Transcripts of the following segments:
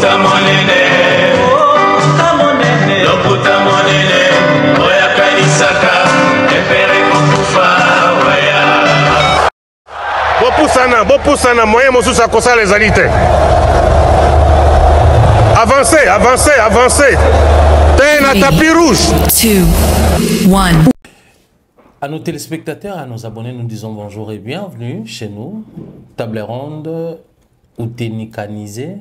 Loputa monene, loputa monene, oya kanisaka, epere kokufa, oya. Bopusana, moyen mosusu akosa les alités. Avancez, avancez, avancez. T'es un tapis rouge. 2, 1. À nos téléspectateurs, à nos abonnés, nous disons bonjour et bienvenue chez nous. Table ronde ou ténicanisée.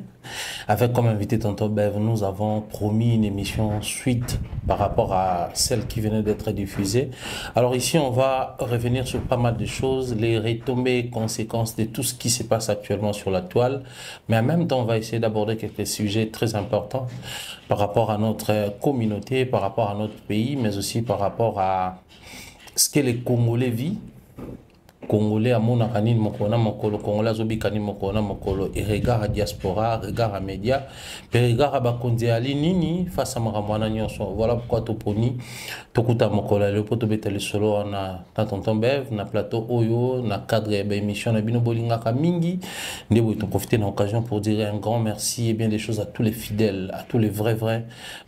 Avec comme invité Tonton Bev, nous avons promis une émission suite par rapport à celle qui venait d'être diffusée. Alors ici, on va revenir sur pas mal de choses, les retombées, conséquences de tout ce qui se passe actuellement sur la toile. Mais en même temps, on va essayer d'aborder quelques sujets très importants par rapport à notre communauté, par rapport à notre pays, mais aussi par rapport à ce que les Congolais vivent. Congolais à mon akanine mokona mokolo Congolais zobi kanine mokona mokolo et regard à diaspora, regard à médias, regard à bakonzi ali nini face à makamwana nyonso. Voilà pourquoi toponi tokuta mokolo le poto betele solo na Tonton Bev na plateau oyo na cadre ba émission na bino bolinga ka mingi ndebo to profiter de l'occasion pour dire un grand merci et bien des choses à tous les fidèles, à tous les vrais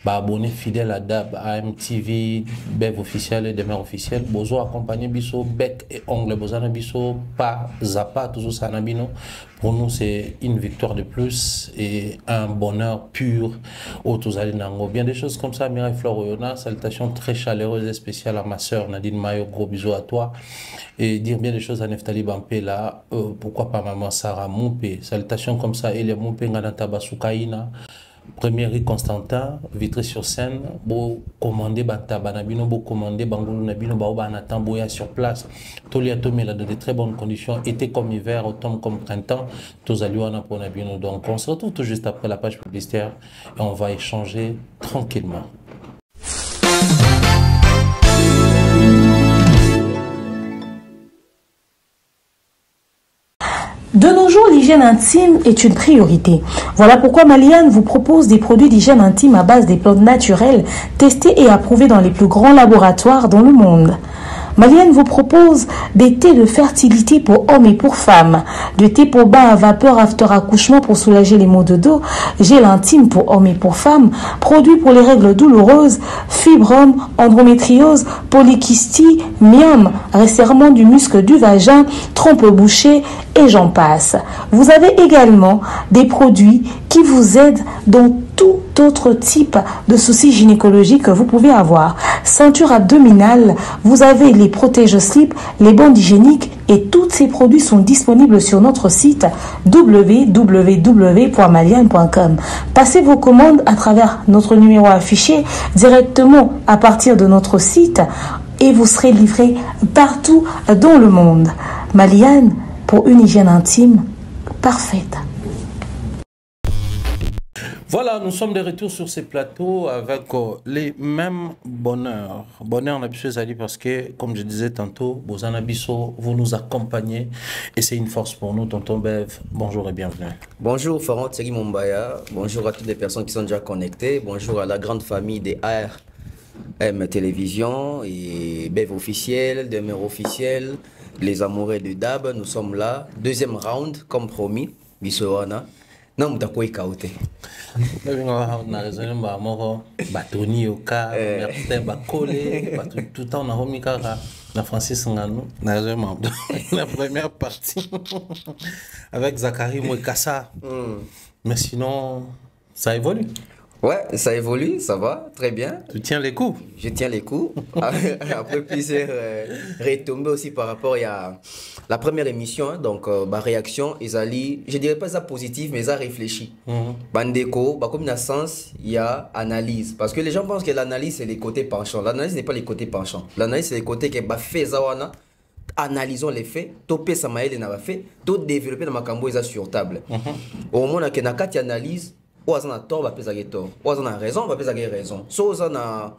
abonnés fidèles à DAB, à MTV, Bev officiel et Demer officiel, bozo accompagner biso bec et ongle bozana biso pas à pas toujours ça nabino. Pour nous c'est une victoire de plus et un bonheur pur au Tozali Nango. Bien des choses comme ça, Mireille Floriona, salutations très chaleureuses et spéciales à ma soeur Nadine Mayo, gros bisous à toi. Et dire bien des choses à Neftali Bampé là, pourquoi pas maman Sarah Moupé, salutations comme ça, Elia Moupé, Nganata Basukaina. Premier rue Constantin, Vitry-sur-Seine, beau commander Bantabanabino, beau commander Bangoulou Nabino, Baoba Nathan, Boya sur place. Tolia Tomé là dans de très bonnes conditions, été comme hiver, automne comme printemps, tous alliés pour Nabino. Donc on se retrouve tout juste après la page publicitaire et on va échanger tranquillement. De nos jours, l'hygiène intime est une priorité. Voilà pourquoi Maliane vous propose des produits d'hygiène intime à base des plantes naturelles testés et approuvés dans les plus grands laboratoires dans le monde. Maliane vous propose des thés de fertilité pour hommes et pour femmes, de thé pour bain à vapeur after accouchement pour soulager les maux de dos, gel intime pour hommes et pour femmes, produits pour les règles douloureuses, fibrome, endométriose, polykystie, myome, resserrement du muscle du vagin, trompe bouchée et j'en passe. Vous avez également des produits qui vous aident dans tout autre type de soucis gynécologiques que vous pouvez avoir. Ceinture abdominale, vous avez les protège-slip, les bandes hygiéniques et tous ces produits sont disponibles sur notre site www.maliane.com. Passez vos commandes à travers notre numéro affiché directement à partir de notre site et vous serez livré partout dans le monde. Maliane, pour une hygiène intime parfaite. Voilà, nous sommes de retour sur ces plateaux avec les mêmes bonheurs. Bonheur, on a besoin d'aller parce que, comme je disais tantôt, Bozana Bisso, vous nous accompagnez et c'est une force pour nous. Tonton Bev, bonjour et bienvenue. Bonjour, Farhan Thierry Mombaya. Bonjour à toutes les personnes qui sont déjà connectées. Bonjour à la grande famille des AM Télévision et Bev officiel, Demer officiel, les amoureux de DAB. Nous sommes là. Deuxième round, comme promis. Bissoana. Non, mais t'as quoi écouté? On a raison, Batoni Oka, Mertin Bakole, tout le temps on a remis la Francis Ngano, la première partie avec Zachary Mouekassa. Mais sinon, ça évolue. Ouais, ça évolue, ça va, très bien. Tu tiens les coups? Je tiens les coups. Après plusieurs retombées aussi par rapport à la première émission, hein, donc ma réaction, ils allaient, je dirais pas ça positif, mais ça réfléchi. Bandeko, comme dans le sens, il y a analyse. Parce que les gens pensent que l'analyse, c'est les côtés penchants. L'analyse n'est pas les côtés penchants. L'analyse, c'est les côtés qui ont fait ça. Analysons les faits, topé ça m'a aidé n'a pas fait, tout développer dans ma cambo sur table. Au moment où on a quatre analyses, ou on a tort, on va peser tort. Ou on a raison, on va peser raison. So on a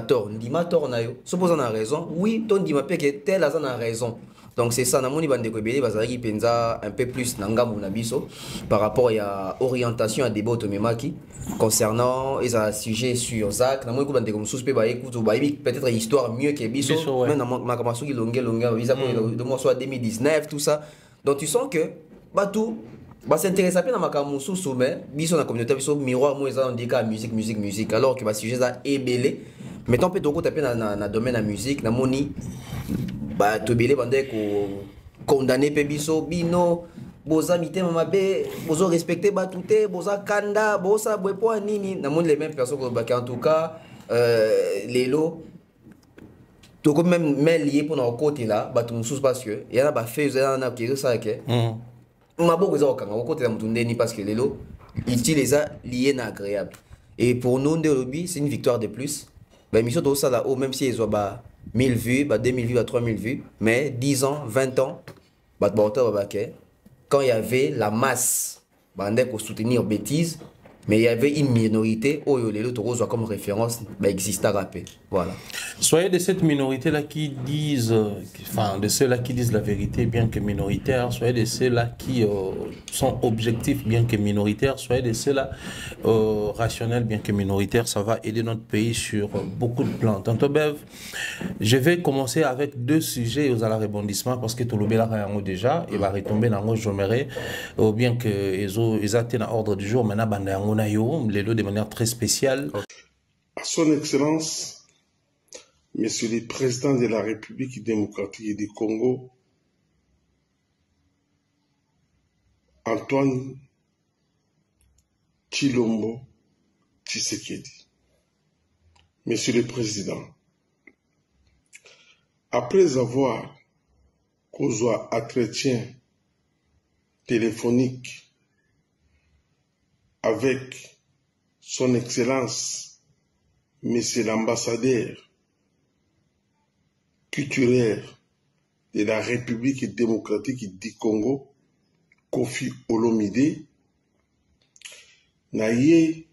tort, on dit ma tort on a eu. Suppose on a raison, oui, ton dit ma pe que tel on a raison. Donc c'est ça, namoni bande ko belé bazaki penza un peu plus nangamu na biso par rapport à orientation à débat automemaki concernant les sujets sur Zach, namoni ko bande ko mususu pe ba écoute ba peut-être histoire mieux que biso, mais na makamasu ki longue visa de moi soit 2019 tout ça. Donc tu sens que bah tout bah s'intéresse à peine à ma camusou mais biso la communauté biso miroir moi ça on dit qu'à musique alors que bah sujet ça est belé mettons peut donc taper dans domaine la musique na moni bah to belé bandé ko condamné pe biso bino boza mitema mabe bozo respecter batouté boza kanda boza bwepo nini na moni les mêmes personnes que en tout cas lelo donc même lié pour notre côté là bah tout sous parce que il y a ba fait ça na qui ça que maboko za okanga au côté la mutundeni parce que lelo utilise lié na agréable et pour nous de lobby c'est une victoire de plus bah mission de ça là haut même si ils ont bah 1000 vues bah 2000 vues à 3000 vues mais 10 ans 20 ans bah quand il y avait la masse bah on pour soutenir bêtises mais il y avait une minorité où les autres comme référence bah existe à rapper voilà. Soyez de cette minorité là qui disent enfin de ceux-là qui disent la vérité bien que minoritaire, soyez de ceux-là qui sont objectifs bien que minoritaires, soyez de ceux-là rationnels bien que minoritaires, ça va aider notre pays sur beaucoup de plans. Tonton Bev, je vais commencer avec deux sujets aux rebondissements parce que tout le monde déjà et va retomber dans le j'aimerais bien que ils atteignent l'ordre du jour maintenant de manière très spéciale. À son Excellence, Monsieur le Président de la République démocratique du Congo, Antoine Tshilombo Tshisekedi. Monsieur le Président, après avoir causé un entretien téléphonique avec son Excellence, Monsieur l'ambassadeur culturel de la République démocratique du Congo, Kofi Olomide, naye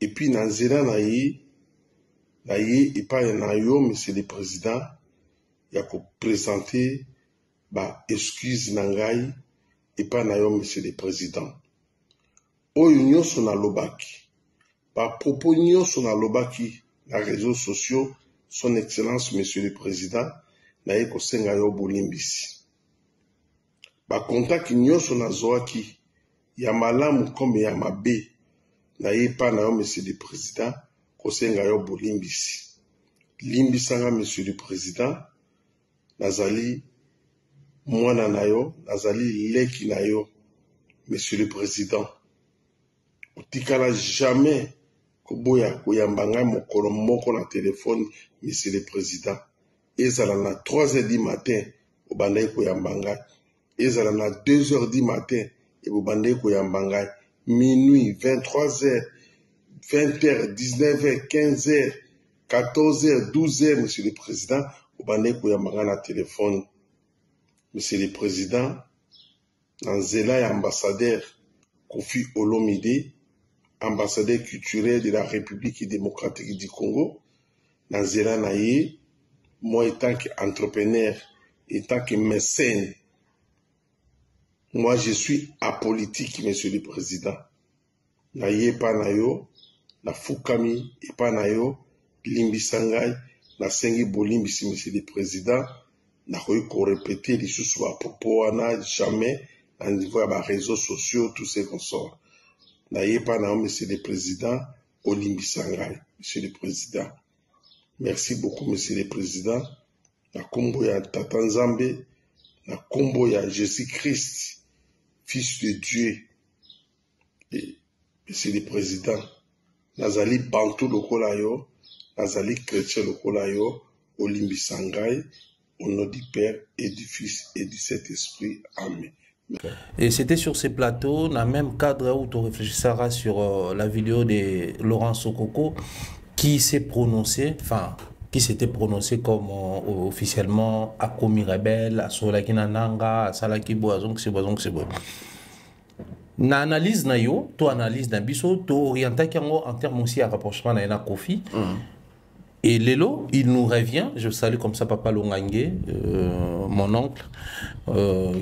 et puis nanzela naye et pas nayo, Monsieur le Président, il a présenté ba excuse nangai et pas nayo, Monsieur le Président. Oyo nyonso na lobaki ba propos nyonso na lobaki na réseaux sociaux son Excellence Monsieur le Président naye kosenga yo bolimbisi ba contact nyonso na zoaki ya malamu comme ya mabe naye pa na yo Monsieur le Président kosenga yo bolimbisi limbisanga Monsieur le Président nazali mwana na yo nazali leki na yo Monsieur le Président. Otikala jamais koboya koyambanga mokolo moko na téléphone Monsieur le Président. Ezala na 3h du matin obandai koyambanga. Ezala na 2h du matin et obandai koyambanga. Minuit, 23h, 20h, 19h, 15h, 14h, 12h Monsieur le Président obandai koyambanga na téléphone. Monsieur le Président, Nanzela et ambassadeur Kofi Olomide, ambassadeur culturel de la République démocratique du Congo, Nanzela Naye, moi étant qu'entrepreneur, étant que mécène, moi je suis apolitique, Monsieur le Président. Naye pa nayo, na fukami et pa nayo, limbisangai, na sengi bolimbisi Monsieur le Président, na ko répéter les choses à propos, jamais, à niveau des réseaux sociaux, tous ces consorts. Naye pa na Monsieur le Président, Olimbi Sangai, Monsieur le Président. Merci beaucoup, Monsieur le Président. Na kombo ya Tata Nzambe, na kombo ya Jésus-Christ, Fils de Dieu. Et Monsieur le Président, nazali bantu lokola yo, nazali chrétien lokola yo, Olimbi Sangai, au nom du Père et du Fils et du Saint-Esprit. Amen. Et c'était sur ces plateaux, dans le même cadre où tu réfléchiras sur la vidéo de Laurent Sokoko, qui s'est prononcé, enfin, qui s'était prononcé comme officiellement à Komi Rebelle, à Solaki Nananga, à Salaki Boazong, c'est Boazong, c'est bon. Na analyse na yo, to analyse na biso, to orienté en termes aussi à rapprochement na Kofi. Et Lelo, il nous revient, je salue comme ça Papa Longangue, mon oncle,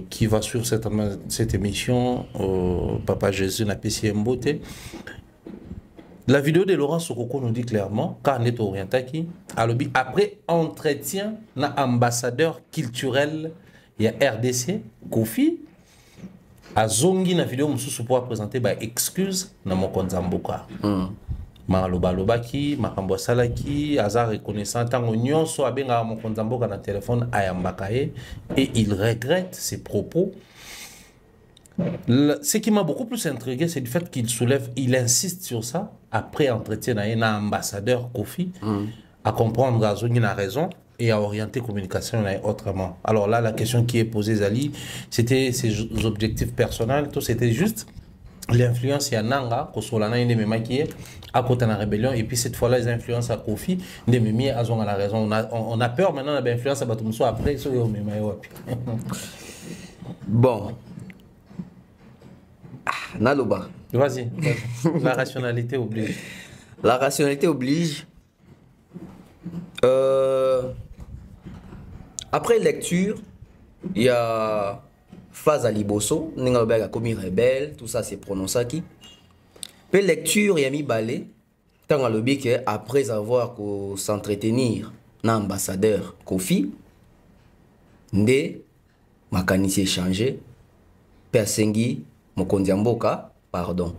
qui va suivre cette émission, Papa Jésus n'a pas beauté. La vidéo de Laurent Sokoko nous dit clairement, quand on est orienté, après entretien, na ambassadeur culturel, il y a RDC, Kofi, azongi na vidéo mosusu pour présenter ba excuse na mokonzi ya mboka malobaki makambo asalaki aza reconnaissant ntango nyonso abengaka mokonzi ya mboka na telefone ayambaka ye et il regrette ses propos. Ce qui m'a beaucoup plus intrigué, c'est du fait qu'il soulève, il insiste sur ça, après entretien avec l'ambassadeur Kofi, à comprendre Azongi a raison et à orienter la communication autrement. Alors là, la question qui est posée, Zali, c'était ses objectifs personnels, tout c'était juste l'influence ya Nanga, Kosolana inde me maquillé à côté de la rébellion, et puis cette fois-là, les influences à Kofi, de Mimi, Azong a la raison. On a peur maintenant de l'influence à Batumso après, ça bon. Naloba. Vas-y. La rationalité oblige. La rationalité oblige. Après lecture, il y a phase à Liboso, Ningalberg a commis rebelle, tout ça c'est prononcé qui. Puis lecture, il y a mis balai. Tant à lobby que après avoir s'entretenir l'ambassadeur Kofi, Nde, Makanisi échangé, Persengi, Mokonzi ya mboka, pardon.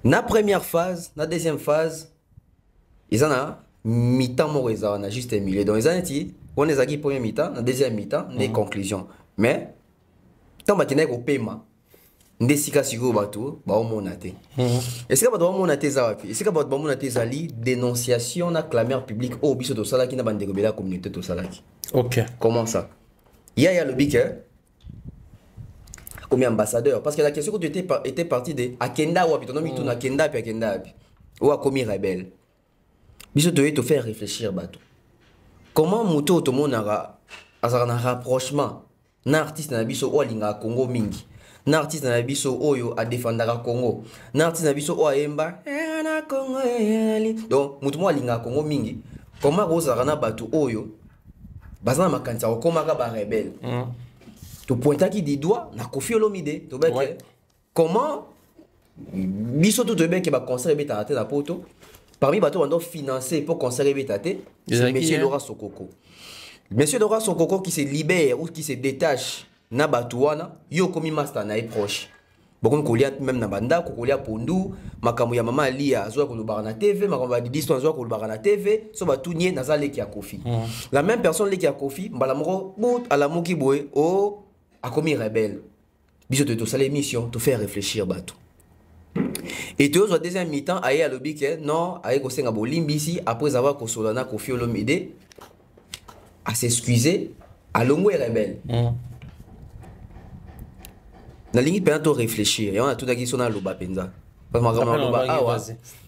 Na première phase, na deuxième phase, ils en a mi-temps moriza, on a juste un milieu. Donc ils en a dit, on est à premier mi-temps, na deuxième mi-temps, les conclusions. Mais, tant que tu n'es au paiement, nde sika sigo bato, ba omonate. Et c'est que bato omonate zawapi. Et c'est que bato omonate zali dénonciation na clameur publique au biso to sala ki na bande gobela communauté to sala ki. OK. Comment ça? Il y a le bique comme ambassadeur parce que la question que tu était partie de Akenda ou ton nom tout na Kenda puis Akenda ou a commis rebelle. Biso doit te faire réfléchir bato. Comment moto to monara azana rapprochement na artiste na biso o linga Congo mingi. Na artiste na biso oyo a défendara Congo. Na artiste na biso o aemba na Congo. Donc moto mo linga Congo mingi. Comment rosa na bato oyo bazana makanza ko komaka ba rebelle. Tu pointes qui dit doigt na Kofi Olomide to bec comment biso tout bec ba concert beta na poto parmi bato on doit financer pour concert beta c'est monsieur Laura Sokoko. Monsieur Laura Sokoko qui se libère ou qui se détache na batuana yo komi master na proche beaucoup kolia même na banda kolia pondu makambo ya mama Lia azwa ko lobara na TV makambo ya Didisto azwa ko lobara na TV so batunye na zale ki ya Kofi la même personne le ki ya Kofi mbala moko bout ala moki boy o a commis rebelle. Biso de ça l'émission te faire réfléchir bateau. Et tu au deuxième mi-temps aïe à lobby que non aïe ko senga bolimbi ici après avoir ko solana Kofi Olomide à s'excuser à l'ongwe rebelle. Na ligne peut réfléchir et on a tout qui sona loba penza. Parce que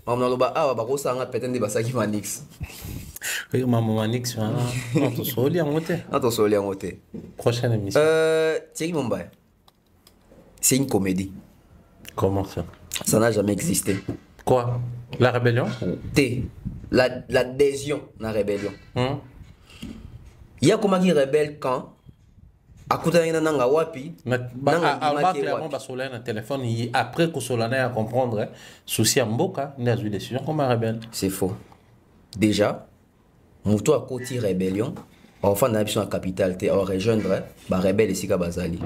maman loba awa ba ko sanga petende basaki manix. Oui, maman manix non to soli en moté. Non to soli en moté. Prochaine émission. Thierry Mumbai. C'est une comédie. Comment ça? Ça n'a jamais existé. Quoi? La rébellion? L'adhésion à la rébellion. Il y a comment qui rebelle quand à côté de nanga wapi téléphone après que Solana a comprendre souci à mboka n'a eu décision comme rebelle. C'est faux. Déjà muto à côté rébellion enfin na biso na capitale te or rejoindre ba rebelle ici ka bazali.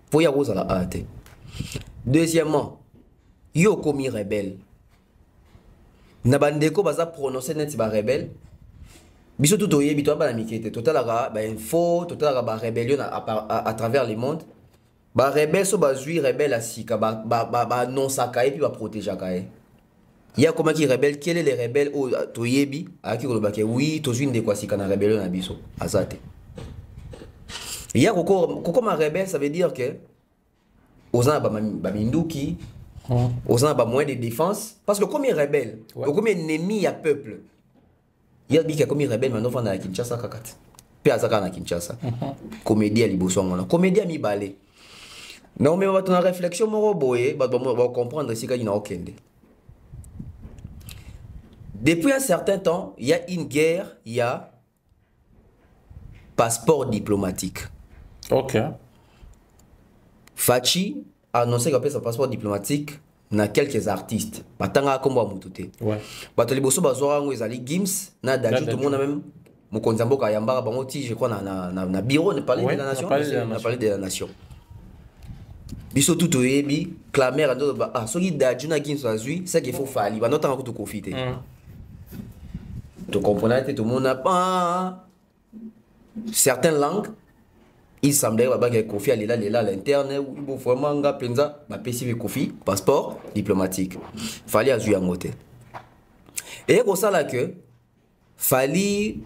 Pour ya rosa la hâte. Deuxièmement, yo commis rebelle. Na bandeko baza prononcer net ba rebelle. Biso tout oyebi to ba na mikete total ba info total ba rébellion à travers le monde. Ba rebelle so ba zui rebelle asika ba non sakaye puis ba protéger kaye. Il y a comment qui rebelle quel est les rebelles au toyebi a qui ko ba ke oui to zui ndeko asika na rébellion na biso azate. Il y a koko ma rebelle ça veut dire que osana ba minduki osana ba moyen de défense parce que comme il rebelle comme ennemi à peuple. Il y a des comme rebelle maintenant fanda à Kinshasa kakati. Puis azaka na Kinshasa. Comédie à liboso ngona. Comédie à mi balé. Non mais on va ton réflexion mo boye, ba comprendre si ka ina okende. Depuis un certain temps, il y a une guerre, il y a passeport diplomatique. OK. Fachi a annoncé qu'il a son passeport diplomatique na quelques artistes. Batanga kombo mutute. Ouais. Bato liboso bazora ngo ezali Gims na Daju tout le monde même mokonzi mboka yambara bango ti je crois na bureau ne parler de la nation, na parler de la nation. biso tout oyebi clamer ando ba ah soki dajuna kin so azui c'est qu'il faut fali ba notanga ko profiter tu comprends tout le monde n'a pas certaines langues il semblerait que Kofi est là à l'interne il faut vraiment nga penza ba pesi Kofi passeport diplomatique fali azui en côté et comme ça là que fali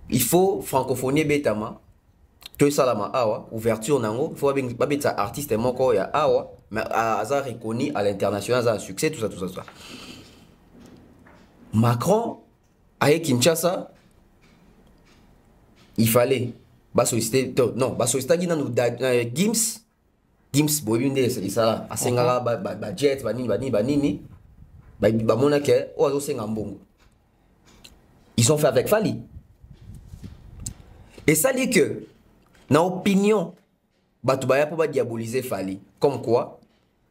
il faut francophonie betama que salama awa ouverture nango faut babeta artiste moko ya awa mais aza reconnu à l'international ça un succès tout ça Macron à Kinshasa il fallait ba solliciter non ba solliciter na Gims boyinde c'est ça asengala ba jet ba nini ba mona ke o azo senga mbongo ils ont fait avec Fali et ça dit que na opinion batu baya po ba diaboliser Fali comme quoi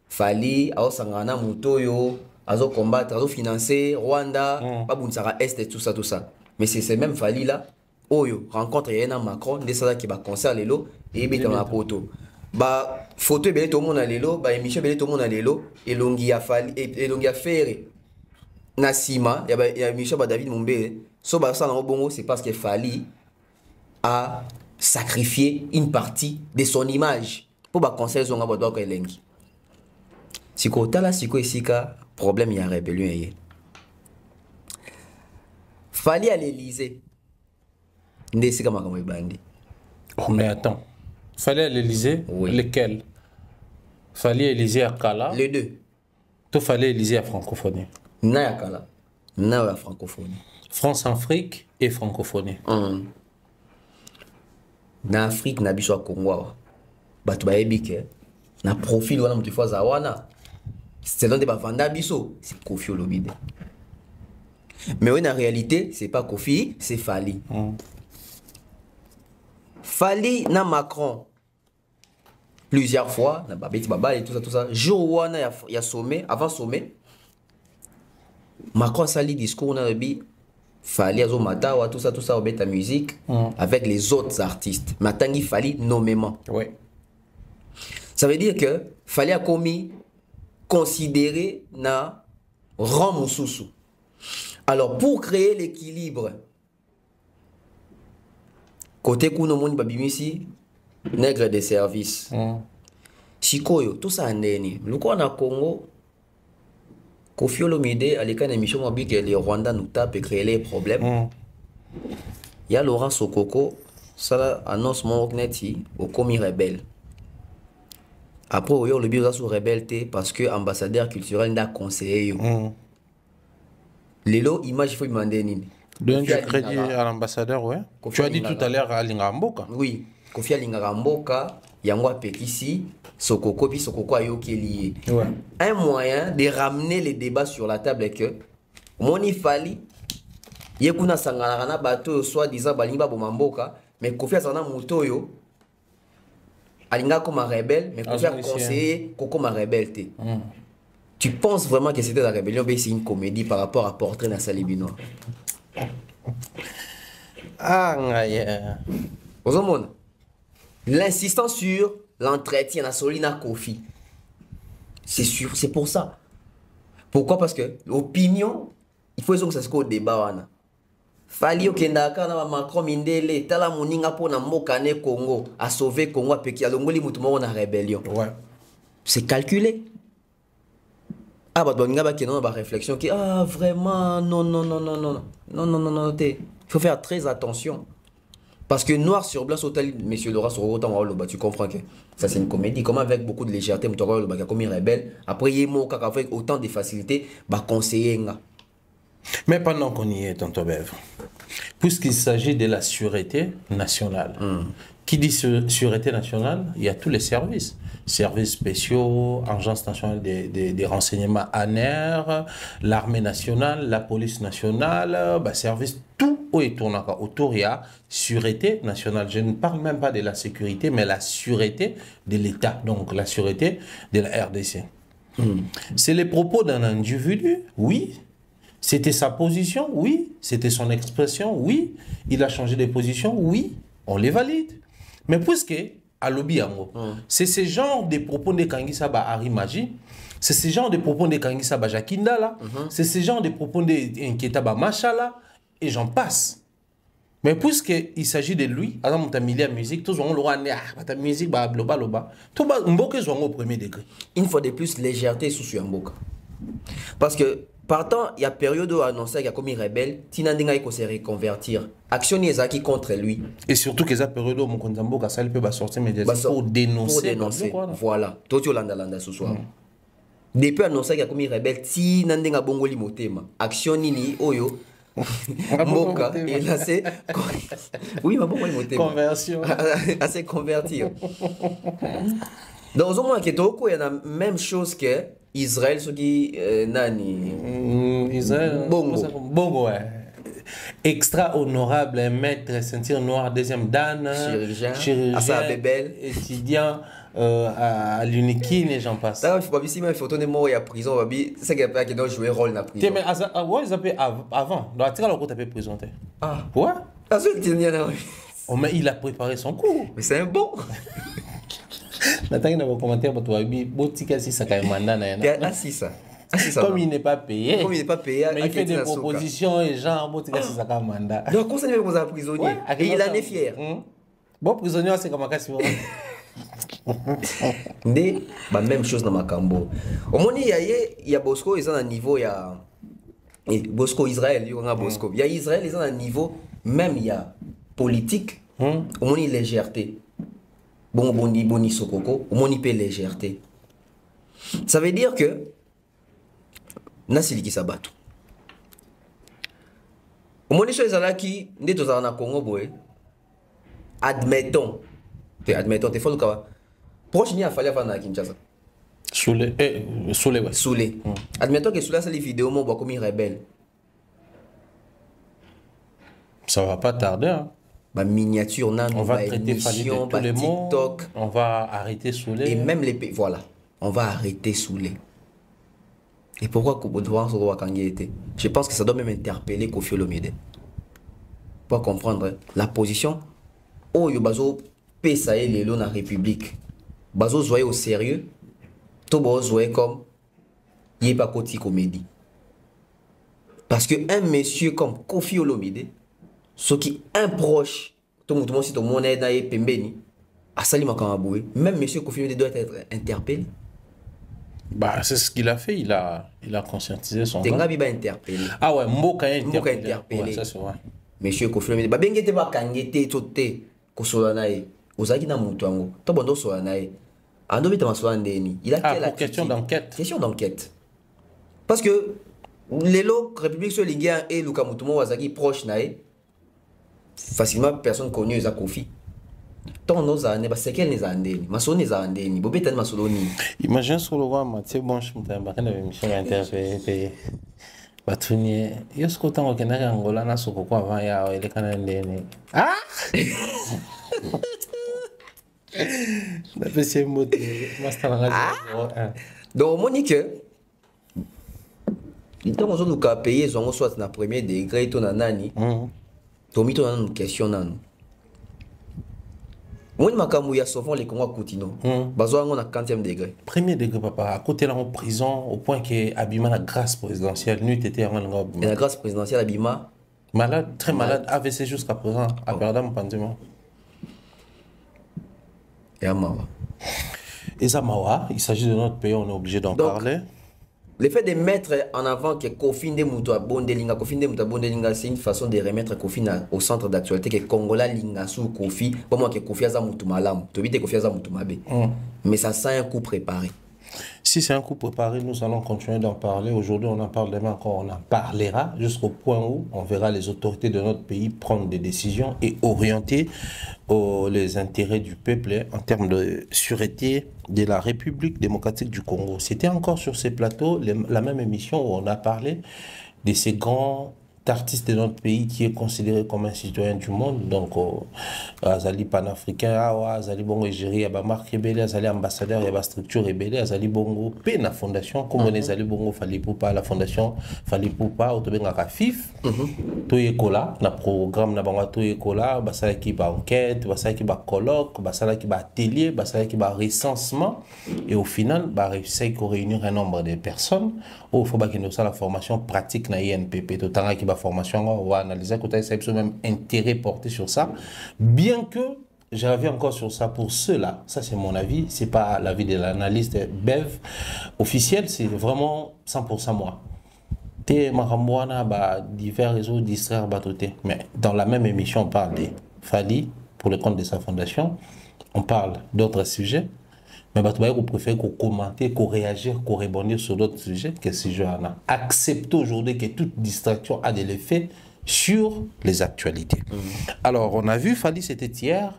Fali azo sangana mutoyo azo combattre azo financer Rwanda ba bunsara est et tout ça mais c'est même Fali là oyo rencontre yana Macron de ça qui va concert lelo et beta na poto ba photo belé tout monde lelo ba émission belé tout monde lelo elongi ya Fali elongi ya Ferré na sima ya Michel ba David Mumbere so ba ça na bongo c'est parce que Fali a sacrifié une partie de son image pour ba conseil zonga bodo ko elengi siko tala siko esika problème ya rébellion yé Fali à l'Élysée ndesika makambo bandi oh mais attends Fali à l'Élysée oui. Lequel Fali à l'Élysée à Kala les deux tout Fali à l'Élysée à francophonie na ya Kala na ya francophonie France-Afrique et francophonie na Afrique na biso Congo batu bayebi ke na profil wana mutu faza wana c'est dans des bavanda biso c'est Kofi Olomide mais oui en réalité c'est pas Kofi c'est Fali Fali na Macron plusieurs fois na babeti baba et tout ça jour wana ya sommet avant sommet Macron sali discours na bi Fali azo matawa tout ça au beta musique avec les autres artistes matangi Fali nommément ouais. Ça veut dire que Fali a commis considéré na rang mususu alors pour créer l'équilibre côté kuno moni babimisi nègre de service sikoyo tout ça ndeni luko na Congo Kofi Olomide à l'école d'émission m'a dit que les Rwandais nous tapent et créent les problèmes. Il y a Laurent Sokoko, ça annonce mon ogneti au commis rebelle. Après, il y a le bureau sur rebelleté parce que ambassadeur culturel n'a conseillé. Lelo, image, il faut demander. Donne du crédit à l'ambassadeur, ouais. Tu as dit tout à l'heure à Lingamboka. Oui, Kofi Lingamboka, Yangwa Pekisi. Sokoko puis Sokoko a yoki lié. Ouais. Un moyen de ramener les débats sur la table est que Moni Fali yekuna sangana na bato soit disant balimba bomamboka mais Kofi azana mutoyo alinga comme un rebelle mais Kofi a conseillé Koko ma rebelle té. Tu penses vraiment que c'était la rébellion mais c'est une comédie par rapport à Portrait dans Salibino. Ah ngaya. Ozomona. L'insistance sur l'entretien à Solina Kofi. C'est sûr, c'est pour ça. Pourquoi? Parce que l'opinion, il faut que ça se au débat. Fali okendaka na Macron mindele tala moninga po na mbokane Congo a sauver Congo a peki alongoli mutu mo na rébellion. Ouais. C'est calculé. Ah bah doninga ba kenon ba réflexion qui ah vraiment non, il faut faire très attention. Parce que noir sur blanc, monsieur Laura sur autant tu comprends que ça c'est une comédie. Comme avec beaucoup de légèreté, comme il rebelle. Après, il y a avec autant de facilité, bah conseiller. Mais pendant qu'on y est, tonton Bev, puisqu'il s'agit de la sûreté nationale, qui dit sûreté nationale, il y a tous les services. Services spéciaux, Agence nationale des renseignements ANER, l'armée nationale, la police nationale, bah, service tout autour, il y a sûreté nationale. Je ne parle même pas de la sécurité, mais la sûreté de l'État, donc la sûreté de la RDC. C'est les propos d'un individu, oui. C'était sa position, oui. C'était son expression, oui. Il a changé de position, oui. On les valide. Mais puisque à lobby yango. C'est ce genre de propos de Kangisa ba Harry Maji. C'est ce genre de propos de Kangisa ba Jakinda là. C'est ce genre de propos de Nketa ba Machala et j'en passe. Mais puisqu'il s'agit de lui, à mon milieu de musique, tous on l'aura ta musique ba loba. Tout ba mboke zo au premier degré. Une fois de plus légèreté sous Mboka. Parce que partant, il y a période où annoncé qu'il y a commis rebelle, Tinandinga il se reconvertir. Action qui contre lui. Et surtout que ça période où mon Mboka ça peut sortir médiatique pour dénoncer. Voilà. Tout landa ce soir. Depuis annoncé qu'il y a commis rebelle, Tinandinga bongoli motema. Action nini oyo. Mboka et là c'est oui mais bon conversion assez convertir. Donc au moins que toko il y a la même chose que Israël ce qui nani Israël bongo ouais. Extra honorable maître ceinture noire deuxième dan chirurgien étudiant à l'Unikine et j'en passe. Ça faut pas si mais photo de mort à prison babi c'est qu'il pas qui doit jouer rôle dans prison. Mais ouais ils appellent avant dans la côté t'avais présenté. Ah ouais. Ah c'est dernier là. Oh mais il a préparé son cours. Mais c'est un bon. Nathan il a commenté pour toi babi botika si ça quand même mandana. Ah si ça. Comme il n'est pas payé. Comme il n'est pas payé, mais il fait des propositions et genre botika si ça quand même mandat. Donc comment ça veut qu'on prisonnier et il en est fier. Bon prisonnier c'est comme un Né, bah même chose dans Makambo. Au moment il y a Bosco, ils ont un niveau, il y a Bosco Israël, il y a Bosco. Il y a Israël, ils ont un niveau, même il y a politique, au moment il y a légèreté. Boni Sokoko, au moment il y a légèreté. Ça veut dire que Nasili qui s'abat. Au moment il y a qui, nous sommes en Congo, admettons, t'es faux le cas. Proche n'y a fallu faire na Kinshasa. Soulé ouais. Soulé. Admettons que Soulé c'est les vidéos mon comme une rebelle. Ça va pas tarder hein. Bah miniature nan on va traiter émission, tous les TikTok, on va arrêter Soulé. Et même les voilà, on va arrêter Soulé. Et pourquoi Kobo devant sur Wakangi était? Je pense que ça doit même interpeller Kofi Olomide. Pour comprendre la position oh yo bazo pesa et dans la République. Bazo zoé au sérieux. Tout bazo zoé comme il pas côté comédie. Parce que un monsieur comme Kofi Olomide, ce qui est un proche, tout le monde si tout le monde est dans les pembeni, à Salima Kamaboué, même monsieur Kofi Olomide doit être interpellé. Bah c'est ce qu'il a fait, il a conscientisé son. Tenga biba interpellé. Ah ouais, Mboka interpellé. Ouais, ça c'est vrai. Monsieur Kofi Olomide, ba bengete ba kangete toté kosola nae. Ozaki na mutu ango. To bondo sola nae. Ando bita masola ndeni. Il a quelle pour question d'enquête. Question d'enquête. Parce que les lots République sur Linguien et Luka Mutumo Wazaki proche nae. Facilement personne connue za Kofi. Tant nos années, c'est qu'elle n'est andeni. Maso n'est andeni. Bobeta masoloni. Imagine sur le roi Mathieu Bonche mutamba kana émission interpellé. Batuni yo skota ngo kenaka ngola na soko kwa avant ya ile kana ndeni. Ah! D'après mot donc Monique donc on doit payer son soit na premier degré to na nani to mito na question nan moi makamou ya souvent les Congolais continuent bazo on a 40e degré premier degré papa à côté là en prison au point que Abima la grâce présidentielle nuit était en la grâce présidentielle Abima malade très malade AVC jusqu'à présent à perdre mon pendement. Et Zamawa, il s'agit de notre pays, on est obligé d'en parler. Le fait de mettre en avant que Kofi Ndemuta Bondelinga, c'est une façon de remettre Kofi au centre d'actualité que Congola Linga sous Kofi, pas moi que Kofi Aza Moutou Malam, tu vis que Kofi Aza Moutou Mabe. Mais ça sent un coup préparé. Si c'est un coup préparé, nous allons continuer d'en parler. Aujourd'hui, on en parle demain encore, on en parlera jusqu'au point où on verra les autorités de notre pays prendre des décisions et orienter les intérêts du peuple en termes de sûreté de la République démocratique du Congo. C'était encore sur ces plateaux la même émission où on a parlé de ces grands artiste de notre pays qui est considéré comme un citoyen du monde. Donc, Azali panafricain, Azali bongo égérie, Aba marque rebelle, Azali ambassadeur, Aba structure rebelle, Azali bongo pe na fondation, comme on est Azali bongo Fali Poupa, la fondation Fali Poupa, Otobenga Kafif, Toyekola, na programme na bango Toyekola, basala qui ba enquête, basala qui ba colloque, basala qui ba atelier, basala qui ba recensement, et au final, ba réussir à réunir un nombre de personnes, où il faut qu'il y ait la formation pratique na INPP, tout le qui ba formation, on va analyser, côté ça même intérêt porté sur ça, bien que je reviens encore sur ça pour ceux-là, ça c'est mon avis, c'est pas l'avis de l'analyste Bev officiel, c'est vraiment 100% moi. Té Marambouana, divers réseaux distraire batoté, mais dans la même émission on parle de Fali pour le compte de sa fondation, on parle d'autres sujets, mais vous préférez qu'on commente, qu'on réagisse, qu'on rebondisse sur d'autres sujets que ces sujets-là. Acceptez aujourd'hui que toute distraction a de l'effet sur les actualités. Alors, on a vu, Fali, c'était hier,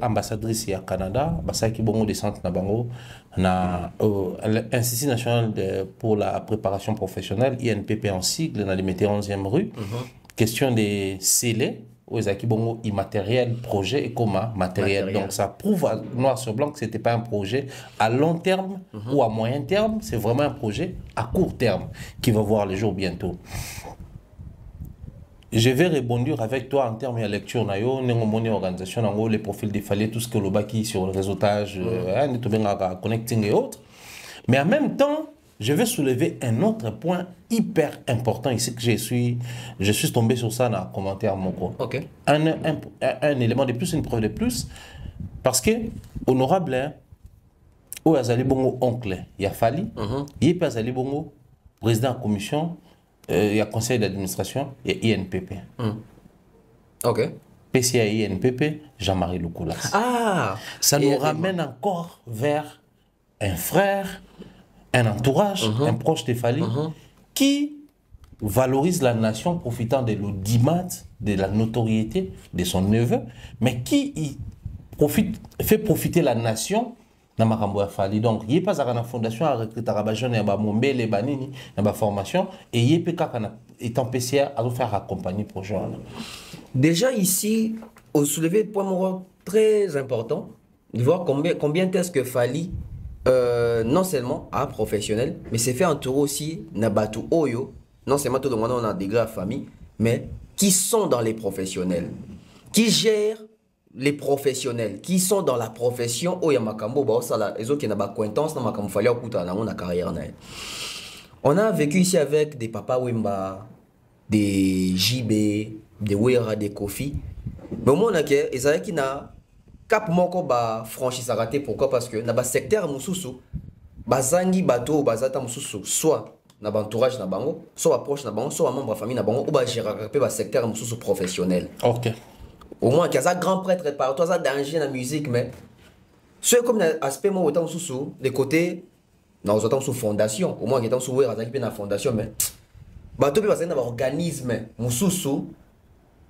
ambassadrice au Canada, qui bongo des centres Nabango, l'Institut national pour la préparation professionnelle, INPP en sigle, dans les 11e rue. Question des scellés, aux bongo immatériel, projet et comment matériel. Donc ça prouve noir sur blanc que ce n'était pas un projet à long terme ou à moyen terme, c'est vraiment un projet à court terme qui va voir le jour bientôt. Je vais rebondir avec toi en termes de lecture, organisation, les profils des Fali, tout ce que l'on qui sur le réseautage, connecting et autres. Mais en même temps, je vais soulever un autre point hyper important ici que je suis tombé sur ça dans le commentaire Moko. Okay. Un élément de plus, une preuve de plus, parce que honorable, ou Azali Bongo oncle, il y a Fali, il y a Azali Bongo président de la commission. Il y a conseil d'administration et INPP. Ok. PCA et INPP, Jean-Marie Loukoulas. Ah! Ça nous ramène encore vers un frère, un entourage, un proche de Fali, qui valorise la nation profitant de l'audimat, de la notoriété de son neveu, mais qui fait profiter la nation na makambo ya Fali. Donc il pas à la fondation à recruter à jeune ba mombele banini na ba formation et il peut étant PCA à faire accompagner projet. Déjà ici au soulevé de point très important de voir combien est-ce que Fali non seulement à professionnel mais c'est fait entourer aussi na batu oyo non seulement tout le monde on a des grandes familles mais qui sont dans les professionnels qui gèrent les professionnels qui sont dans la profession au Yamakambo, les autres qui n'ont pas d'acquaintance, dans la carrière. On a vécu ici avec des Papa Wimba, des JB, des Wera, des Kofi. Mais au moins, ils ont qui n'a cap moko ba franchi sa raté. Pourquoi? Parce que dans le secteur mususu, bazangi bato bazata mususu, soit dans l'entourage na bango, soit proche na bango, soit membre de la famille na bango, ou ba gérer le secteur mususu professionnel. Ok. Au moins qu'il y a un grand prêtre par toi, ça danger dans la musique, mais ceux comme l'aspect moi autant sous les côtés, non autant sous fondation, au moins qu'ils sont sous la fondation, mais bah tout peut passer dans l'organisme, mon sous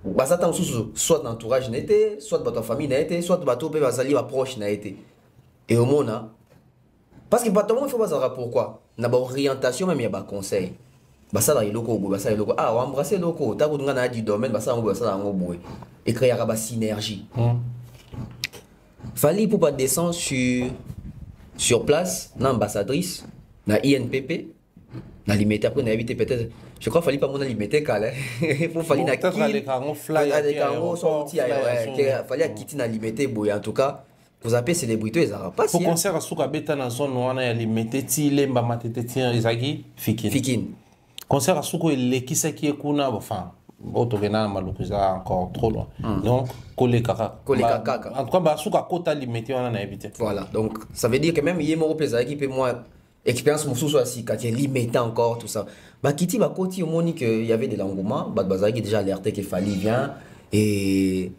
bah ça sous soit l'entourage n'était, soit votre famille n'était, soit bateau peut passer à proche n'était. Et au moins parce que bateau il faut pas savoir pourquoi, n'a pas orientation même il y a pas conseil. Basa la iloko basa iloko ah on embrasser loko ta ko ngana di domaine basa ngo basa ngo boy et créer une synergie. Fali pour pas descendre sur place l'ambassadrice na INPP na limité après na éviter peut-être je crois Fali pas mon limité calé pour Fali na qui avec un sorti Fali a quitté na limité boy en tout cas vous appelez célébrité ils aura pas pour concert à souka beta na zone wana ya limité ti lemba matete ti ezaki fikin concert à Souko et l'équipe qui est kuna enfin autogena malukuza encore trop loin donc koleka en tout cas ba Souka kota limité on a évité voilà donc ça veut dire que même yé mo pesa qui peut moi expérience musu soit si quand il limité encore tout ça ba kiti ba koti au moni que il y avait de l'engouement ba bazaki déjà alerté que Fali vient et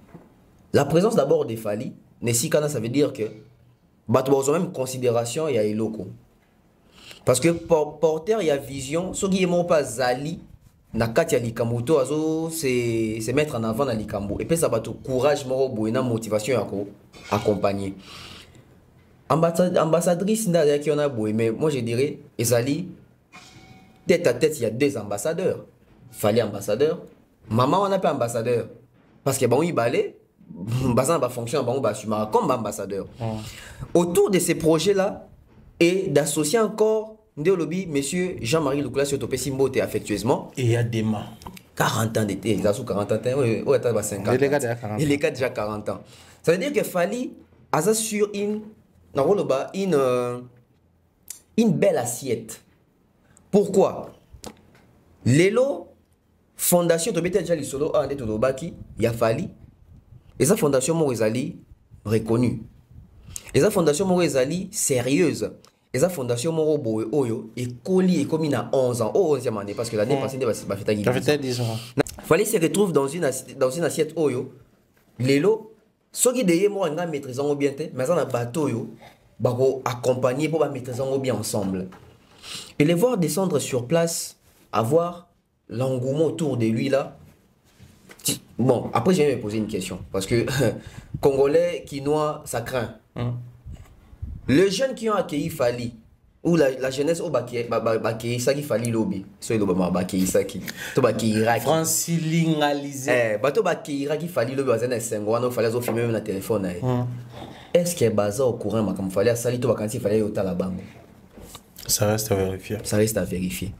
la présence d'abord des Fali Nessi kana ça veut dire que ba tu as même considération il y a locaux. Parce que porteur il y a vision, ce qui est mon pas Zali, na katia likamoto azo c'est mettre en avant na likambo et puis ça va tout courage moro boina motivation yako accompagner. Ambassadrice nda qui on a boy mais moi je dirais Zali tête à tête il y a deux ambassadeurs. Fali ambassadeur. Maman, on appelle ambassadeur. Parce que bon, il balait, bazan va fonctionner, bon, va assumer comme ambassadeur. Autour de ces projets-là, et d'associer encore Ndéolobi, monsieur Jean-Marie Loukoula Siotopé Simbote affectueusement. Et il y a des mains. 40 ans d'été, ils ont 40 ans, oui, 50 ans. Il est déjà 40 ans. Ça veut dire que Fali a sur une belle assiette. Pourquoi? Lelo, fondation, tu as déjà le solo à Ndétolobaki, il y a Fali. Et sa fondation Morizali reconnue. Et sa fondation Morizali sérieuse. Et sa fondation Moro Oyo est collée et comme il a 11 ans. Oh, 11e année, parce que l'année passée, il a fait 10 ans. Fali se retrouve dans une assiette Oyo. Lelo, ceux qui d'ailleurs moi on a maîtrisé au bien, mais ça un bateau yo, bako accompagner pour maîtriser au bien ensemble. Et les voir descendre sur place, avoir l'engouement autour de lui là. Bon, après je vais me poser une question parce que Congolais qui noient, ça craint. Les jeunes qui ont accueilli Fali ou la jeunesse au Baké Saki Fali lobby, soit le Baké Saki, to Baké Iraki. Francilingalisé. Bato Baké Iraki Fali lobby bazana 5 ans, fallait zo filmer même na téléphone. Est-ce que baza au courant ma comme fallait Sali to Bakansi fallait au Talabango? Ça reste à vérifier. Ça reste à vérifier.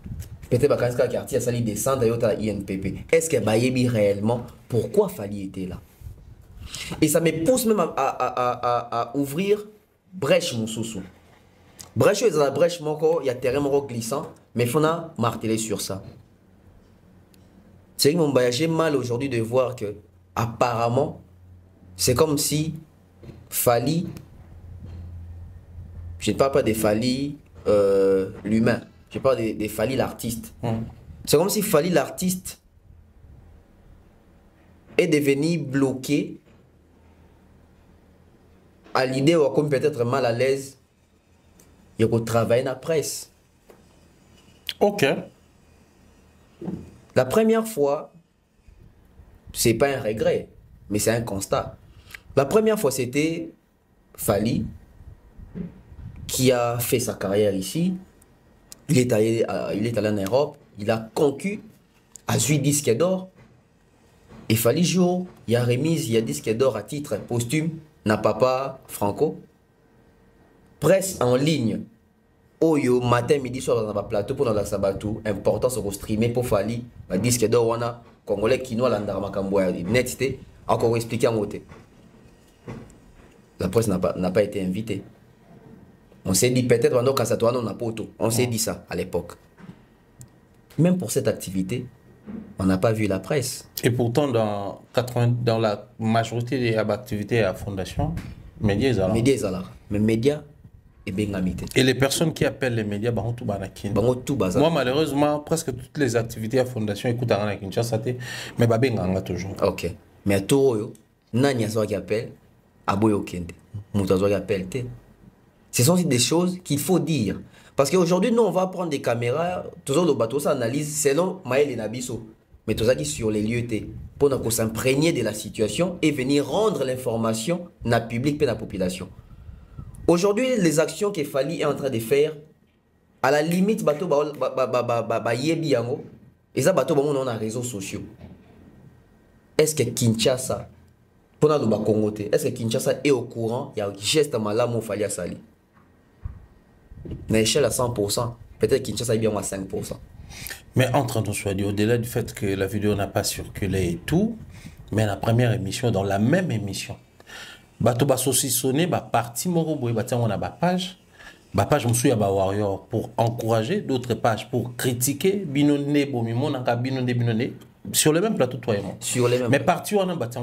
Peut-être Bakansi quartier Sali descendre et au INPP. Est-ce que Bayebi réellement pourquoi Fali était là? Et ça me pousse même à ouvrir brèche Moussoussou. Brèche, il y a la brèche, il y a terrain glissant, mais il faut marteler sur ça. C'est que j'ai mal aujourd'hui de voir que, apparemment, c'est comme si Fali, je ne parle pas de Fali l'humain, je parle de Fali l'artiste. C'est comme si Fali l'artiste est devenu bloqué à l'idée ou comme peut-être mal à l'aise, il faut travailler dans la presse. Ok. La première fois, c'est pas un regret, mais c'est un constat. La première fois, c'était Fali qui a fait sa carrière ici. Il est allé en Europe, il a conquis à 8 disques d'or. Et Fali jour, il y a remise, il y a disque d'or à titre posthume. Na papa Franco, presse en ligne, Oyo, matin, midi, soir dans le plateau pour dans la sabatou, important se streamer pour Fali, le disque d'or, on a Congolais qui nous a net, encore expliqué en côté. La presse n'a pas été invitée. On s'est dit peut-être quand ça tourne, on a pas auto. On s'est dit ça à l'époque. Même pour cette activité, on n'a pas vu la presse. Et pourtant, dans la majorité des activités à la fondation, médias sont là. Médias sont là. Mais médias est bien amité. Et les personnes qui appellent les médias, bah, tout banakin. Moi, malheureusement, presque toutes les activités à la fondation écoutent à Kinshasa, mais bah, ben toujours. Ok. Mais à Toro, nani a qui appelle, Aboyo Kende. Moutazo qui appelle, ce sont aussi des choses qu'il faut dire. Parce qu'aujourd'hui, nous, on va prendre des caméras, toujours le bateau, ça analyse selon Maël et Nabiso. Mais tout ça qui sur les lieux, pour qu'on s'imprégner de la situation et venir rendre l'information na public et la population. Aujourd'hui, les actions que Fali est en train de faire, à la limite, bateau yebi yango, et ça bateau on a les réseaux sociaux. Est-ce que Kinshasa, pour le Congo, est-ce que Kinshasa est au courant, il y a un geste malade où Fali a sali? À l'échelle à 100%, peut-être Kinshasa est bien à 5%. Mais entre nous soit dit, au-delà du fait que la vidéo n'a pas circulé et tout, mais la première émission, dans la même émission, bato ba saucissonné, ba parti moro boy, ba tiens on a ba page je me suis à ba warrior pour encourager, d'autres pages pour critiquer, binonné bomimon naka binonné sur le même plateau toi et moi. Sur les mêmes. Mais parti on a bâti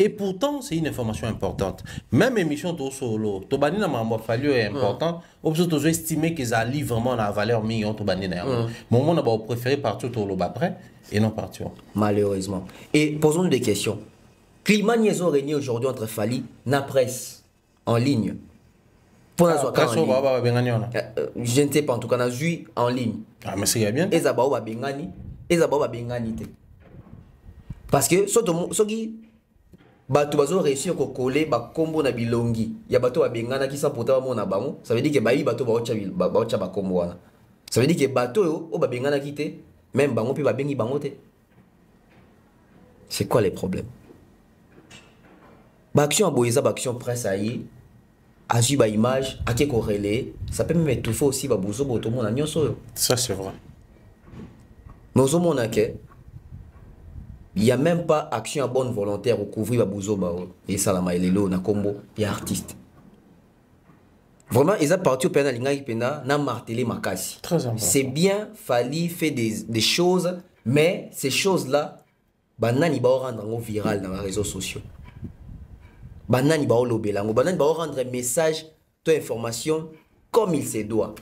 et pourtant c'est une information importante. Même émission to solo, to bani na mambo falio est important. Obso to estimer que ça livre vraiment la valeur million to bani na. Moment na ba préféré partir to lo après et non partir. Malheureusement. Et posons-nous des questions. Climat niaiso régné aujourd'hui entre Fali na presse en ligne. Pour la je ne sais pas en tout cas na jui en ligne. Ah mais c'est bien. Ezaba ba bengani, ezaba ba bengani te. Parce que ce qui bato bazo réussir ko coller ba kombo na bilongi ya bato ba bengana ki sa pota ba mona bango, ça veut dire que ba yi bato ba ocha ba kombo wana. Ça veut dire que bato yo o ba bengana ki te même bango puis babengi bango te. C'est quoi les problèmes? Action aboyeza action presse ayi agi ba image ake corrélé, ça peut même étouffer aussi ba bozo bo to mona nyonso. Ça c'est vrai. Nous avons que il n'y a même pas action à bonne volontaire pour couvrir la bouzoba et salama et lelo na combo et artiste. Vraiment, ils ont parti au pénal na martelé makasi. Très important. C'est bien, Fally fait des choses, mais ces choses-là, banani ba rendre viral dans les réseaux sociaux. Banani ba lobelango, banani ba rendre un message, toute information comme il se doit.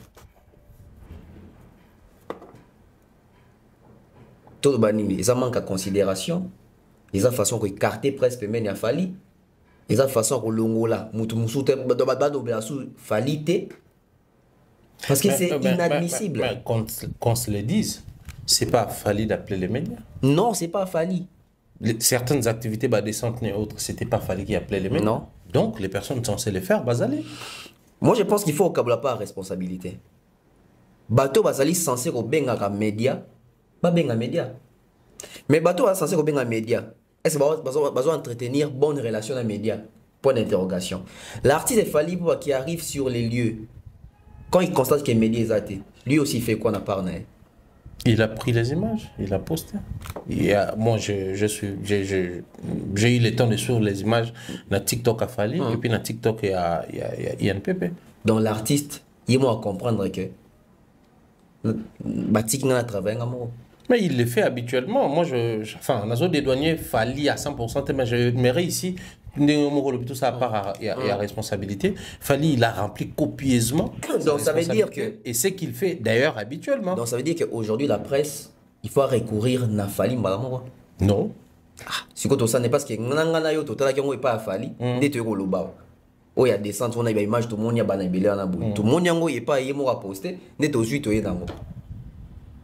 Tout banimi, ils ont manque à considération, ils ont façon d'écarter presque même à Fally, ils ont façon que l'ongola, Fally parce que c'est inadmissible. Mais qu'on se le dise, c'est pas Fally d'appeler les médias. Non, c'est pas Fally. Certaines activités, descentes et autres, c'était pas Fally qui appelait les médias. Non. Donc les personnes censées les faire, aller. Moi je pense qu'il faut au câble pas responsabilité. Bateau basali censé au benga média. Benga média. Mais bateau est censé benga média. Est-ce que besoin entretenir bonne relation à média? Point d'interrogation. L'artiste Fally qui arrive sur les lieux, quand il constate que les médias est athée, lui aussi fait quoi n'a pas? Il a pris les images, il a posté. Moi, j'ai eu le temps de suivre les images dans TikTok à Fally et puis dans TikTok il y a INPP. Donc l'artiste, il m'a à comprendre que Batik n'a travaillé amour. Mais il le fait habituellement. Moi, enfin, on a des douaniers Fally à 100%, mais je mets ici, tout ça à part et à responsabilité. Fally, il a rempli copieusement. Donc ça veut dire que. Et c'est qu'il fait d'ailleurs habituellement. Donc ça veut dire qu'aujourd'hui, la presse, il faut recourir à Fally Mbalamoura. Non. Si quand ça n'est pas ce que Nangana yo total qui on pas Fally, dès que le bas. Oh, il y a des centres, on a une image, tout le monde y a banabélé en abou. Tout le monde y a pas yémo à poster, net aux 8 dans le.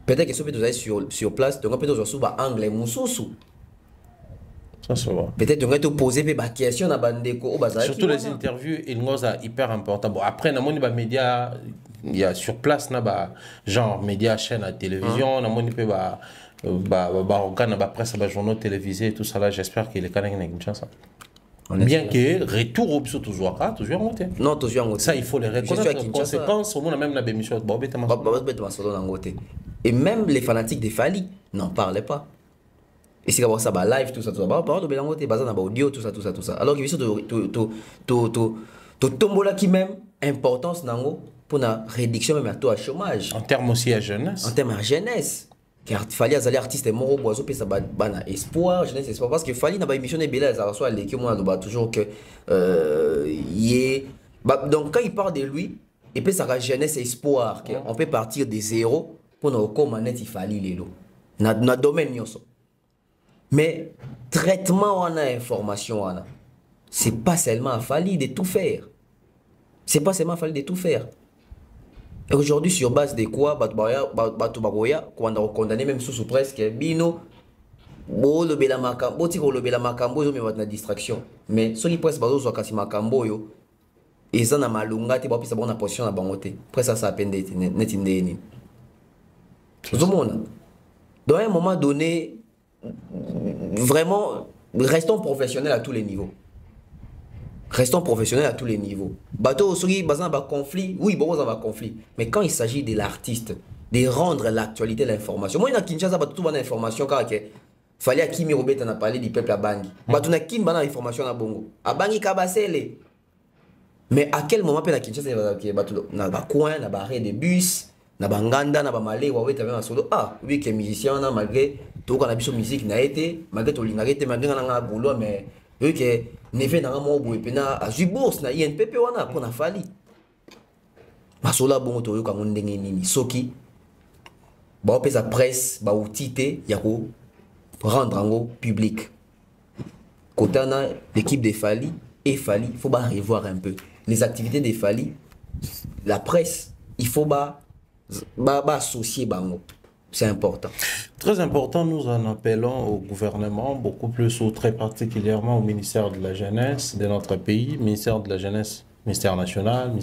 Peut-être que ce peut être sur place, donc peut-être sur anglais moussou. Ça se voit. Peut-être que tu poser des questions à bandeko au bazar. Surtout les interviews, il nous a hyper important. Bon, après, dans mon média, il y a sur place, genre média, chaîne à télévision, dans mon presse, journaux télévisés, tout ça là, j'espère qu'il est quand même une chance. Bien que retour au biso toujours monté. Non, toujours monté. Ça, il faut les reconnaître. En conséquence, on a même la bémission de et même les fanatiques de Fally n'en parlaient pas. Et c'est comme ça, live, tout ça, tout ça. Audio, tout ça. Alors que tu tombola qui même importance pour la réduction même à taux à chômage. En termes aussi à jeunesse. En termes à jeunesse. Car Fally a des artistes moro boiseau puis ça va espoir, jeunesse espoir parce que Fally n'a pas émission des belles ça soit les que moi toujours que donc quand il parle de lui et puis ça va jeunesse espoir on peut partir de zéro pour nous commander il Fally lelo na domaine nyoso. Mais traitement on a information on a c'est pas seulement à Fally de tout faire. C'est pas seulement à Fally de tout faire. Et aujourd'hui, sur base de quoi, quand on condamné même sous presque, bino, le bela makambo, mais votre distraction. Mais ceux qui pressent bazo soit kasi makambo yo, et ça na malunga te bapisa bonne position na bangote. Après ça a peine d'être net indéni. Tout le monde. Dans un moment donné, vraiment, restons professionnels à tous les niveaux. Restons professionnels à tous les niveaux. Bateau, oui, conflit. Oui, bon, on conflit. Mais quand il s'agit de l'artiste, de rendre l'actualité l'information. Moi, il y a Kinshasa, tout bonne information car il fallait à Kimi Robert en a parlé du peuple à Bangui. Bateau na Kim bana information à Bongo. À Bangui Kabasele. Mais à quel moment à Kinshasa bateau na ba coin, na ba arrêt de bus, na banganda, na ba malé wa weta même solo. Ah, oui que musicien na malgré tout qu'on a biso musique na été, malgré tout l'inarité malgré na boulot mais oui que nefe na mo boye pena a bourse na INPP wana pour na Fally. Masola bongo to yo ka ndenge nini soki ba pesa presse ba outité ya ko rendre en public. Kotana l'équipe de Fally et Fally, il faut pas revoir un peu les activités de Fally, la presse, il faut pas associer bango. C'est important. Très important, nous en appelons au gouvernement, beaucoup plus ou très particulièrement au ministère de la Jeunesse de notre pays, ministère de la Jeunesse ministère national,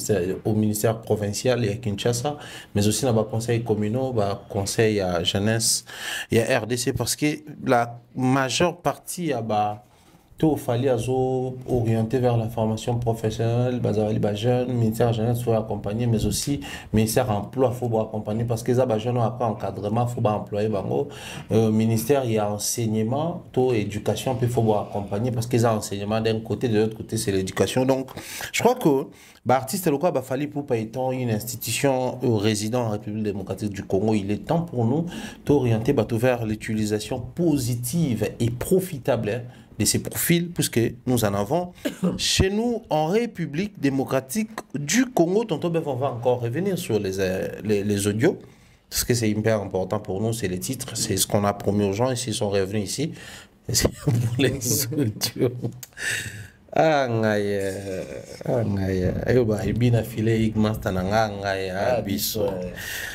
au ministère provincial et à Kinshasa, mais aussi dans le conseil communal, le conseil à jeunesse et à RDC, parce que la majeure partie tout fallait orienter vers la formation professionnelle, les jeunes, ministère jeunesse faut accompagner, mais aussi ministère emploi faut accompagner parce que les jeunes ont pas encadrement, faut employer bango. Ministère il y a enseignement, tout éducation puis faut accompagner parce que les enseignement d'un côté, de l'autre côté c'est l'éducation. Donc je crois que artiste local il fallait pour pas étant une institution résident en République démocratique du Congo, il est temps pour nous d'orienter vers l'utilisation positive et profitable de ces profils, puisque nous en avons chez nous en République démocratique du Congo. Tonton Bev, on va encore revenir sur les audios, parce que c'est hyper important pour nous, c'est les titres, c'est ce qu'on a promis aux gens et s'ils sont revenus ici. C'est pour les audios.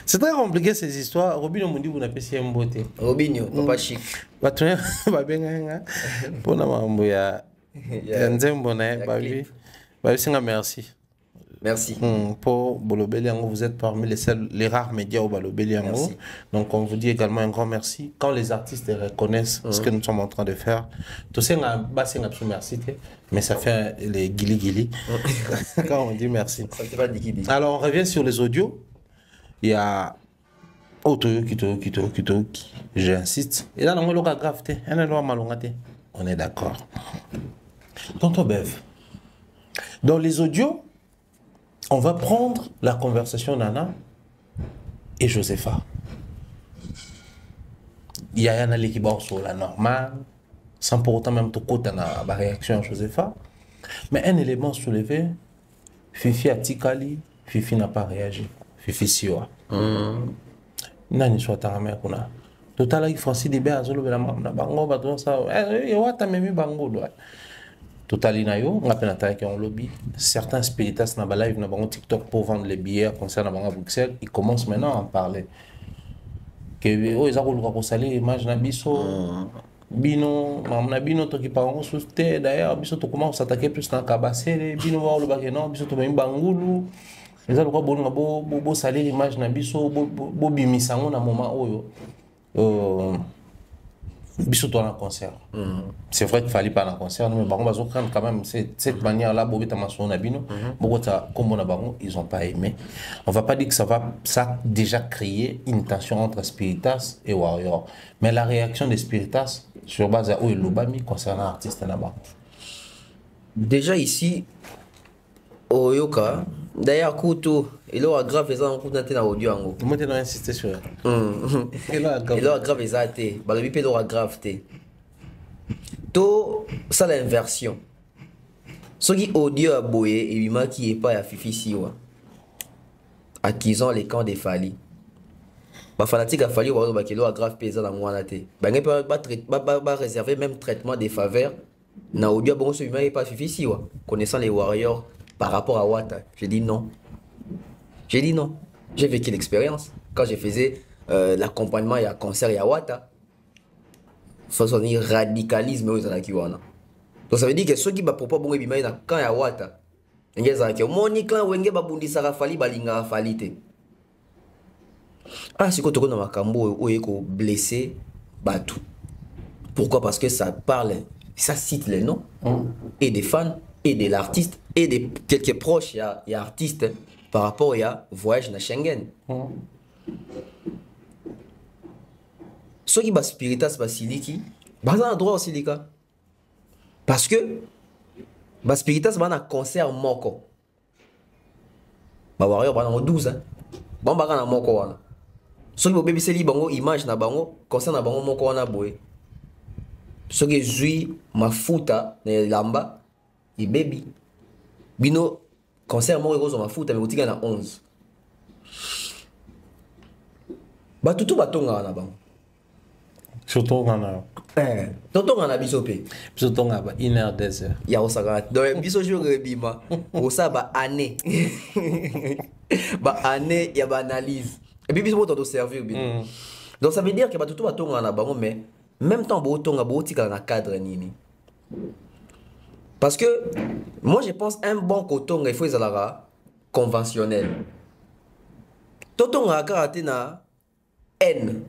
C'est très compliqué ces histoires. Robinho Mundi, vous n'avez pas un beauté. Robinho, papa chic. Merci. Merci. Pour Bolobeliango, vous êtes parmi les rares médias au Bolobeliango. Donc, on vous dit également un grand merci. Quand les artistes reconnaissent ce que nous sommes en train de faire, tout ça, merci, mais ça fait les guili-guili. Quand on dit merci. Alors, on revient sur les audios. Il y a Otoyo Kito, j'insiste. Et là, on a grave, on est d'accord. Tonton Bev, dans les audios, on va prendre la conversation Nana et Josepha. Il y a un équilibre sur la normale, sans pour autant même tout côté la réaction à Josepha. Mais un élément soulevé, Fifi a tikali, Fifi n'a pas réagi. Fifi siwa. Nani soit ta mère qu'on a. Total, Francis Dibé a zolo la mamna bango, baton ça. Eh, wata memi bango doit. Total inayo, on appelle attaquer en lobby. Certains spiritas na live na bango TikTok pour vendre les billets concernant bango Bruxelles, ils commencent maintenant à en parler. Que oh ils ont le droit saler image na biso. Bino, mamna bino to qui paront sous terre d'ailleurs, biso to commence à s'attaquer plus dans Kabasele, bino va le baguette non, biso to même bangulu. Ils ont le droit bo saler image na biso, bo bimisango na moment oyo. Biso to na concert. C'est vrai qu'il fallait pas dans concert, mais on va prendre quand même cette manière-là, Bobita Masso Nabino, Bogota Kombo Nabango, ils n'ont pas aimé. On va pas dire que ça a déjà créé une tension entre Spiritas et Warrior. Mais la réaction des Spiritas sur base à Lobami concernant l'artiste Nabango. Déjà ici, au Yoka, d'ailleurs, Koutou, il a grave les gens qui ont audio en haut. Moi, tu as insisté sur elle. Il a grave les athées. Il a grave té. Tout ça, l'inversion. Ce qui audio a boyé, et lui qui est pas à Fifi Siwa. Acquisant les camps des Fali. Ma fanatique a fallu voir qu'il a grave paysan dans moi. Il pas réserver même traitement des faveurs. Na audio bon ce humain est pas Fifi Siwa. Connaissant les warriors par rapport à Wata, j'ai dit non. J'ai dit non. J'ai vécu l'expérience. Quand je faisais l'accompagnement et un concert à Wata, il faut dire radicalisme aux Anakiwana. Donc ça veut dire que ceux qui ne proposent pas de quand il y a Wata, ils disent que mon clan ou engé babundi sarafali balinga falite. Ah c'est quand tu connais Makambo ou eko blessé Batou. Pourquoi? Parce que ça parle, ça cite les noms et des fans et de l'artiste et de quelques proches il y a artistes par rapport à voyage dans Schengen. Ceux qui sont spiritas basiliki, ils ont droit au silika. Parce que les spiritas sont un concert moko. Les warriors sont 12 ans. Ils sont un moko. Ceux qui ont bébé seli bango image na bango, concert na bango moko na boy. Ceux qui jouent mafuta na lamba, ils baby. Bino concert moko rose mafuta mais otika na 11. Ba tutu batonga na bango. Surtout on a. Tonton on a bisopé. Surtout on a 1h 2h. Ya osaka. Donc biso jour rebima. Osa ba année. Ba année ya ba analyse. Et puis biso to servir bien. Donc ça veut dire que ba tutu batonga na bango mais même temps bo tonga bo tika na cadre nini. Parce que moi je pense un bon coton il faut être conventionnel. Toton a karaté na N.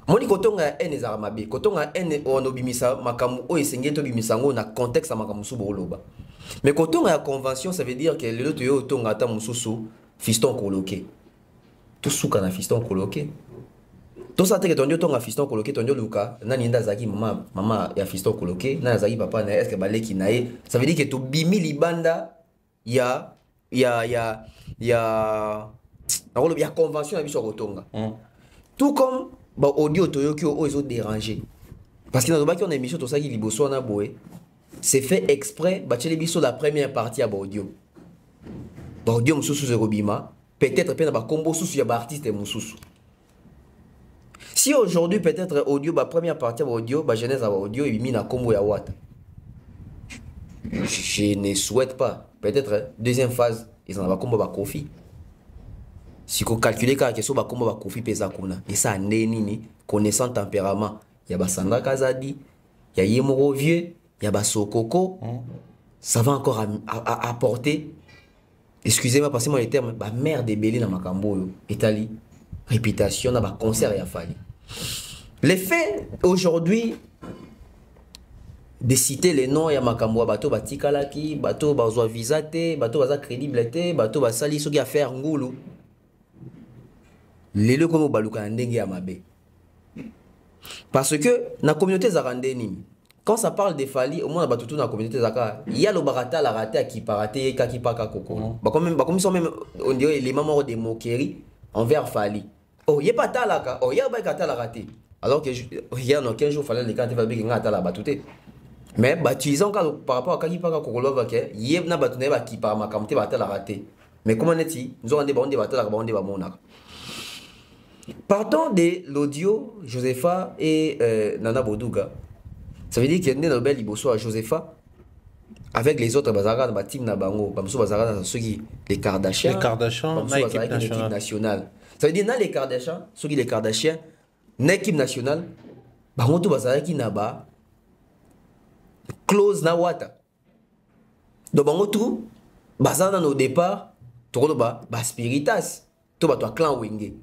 Moni coton a N ezara mabe. Coton a N on obimisa makamu o esengé to bimisango na contexte à makamu suboloba. Mais coton a convention ça veut dire que le loto yo tonga ta mususu fiston coloqué. Tout souka na fiston coloqué. Tout ça que ton dieu tonga fiston coloqué ton dieu Luka nani nda zaki mama ya fiston coloqué na zaki papa na est-ce que baleki nae ça veut dire que to bimi libanda ya convention avec sur tonga. Tout comme bah audio toyoki o ils ont dérangé parce que dans le bas qui on a émission tout ça qui liboso na boé c'est fait exprès bah tu les biso la première partie à audio mususu zerobima peut-être pe na ba combo susu ya ba artiste mususu. Si aujourd'hui peut-être audio bah première partie à audio bah genèse à audio et mis na combo ya wata, je ne souhaite pas. Peut-être deuxième phase ils en va combo ba Kofi. Si vous calculez que ce soit comme Kofi pesa kuna et ça nini connaissant tempérament, il y a Basandra Kazadi, il y a Yemoro vieux, il y a Basokoko, ça va encore apporter. Excusez-moi passez-moi les termes, ba mère de Belé dans Makambo, Italie, réputation dans ba concert et a fallu. Les faits aujourd'hui de citer les noms ya Makambo bato batikalaki, bato bazwa visate, bato baza crédibilité, bato basali soki a faire ngulu. Les deux comme baluka ndenge ya mabe. Parce que na communauté zarandeni quand ça parle de Fali au moins batutu na communauté zaka il y a le barata la raté qui paraté kaki paka koko. Ba comme sont même on dirait les mamans de moquerie envers Fali. Oh y a pas talaka, oh y a ba kata la raté. Alors que il y a no 15 jours fallait les quand va bien ngata la batute. Mais batuisant par rapport à kaki paka koko lova ke y na batune ba ki par makamte ba la raté. Mais comment est-il nous on des batala ba on ba monaka. Partons de l'audio Josepha et Nana Boduga. Ça veut dire qu'il y a une Nobel Liboso à Josepha avec les autres Bazara dans team Nabango, Bamsou Bazara dans ceux qui les Kardashians, l'équipe nationale. Ça veut dire dans les Kardashians, ceux qui les Kardashians, l'équipe nationale, Bangoto Bazara qui naba close na wata. Donc Bangoto Bazara au départ, tout le ba spiritas, tout ba toi clan Wenge.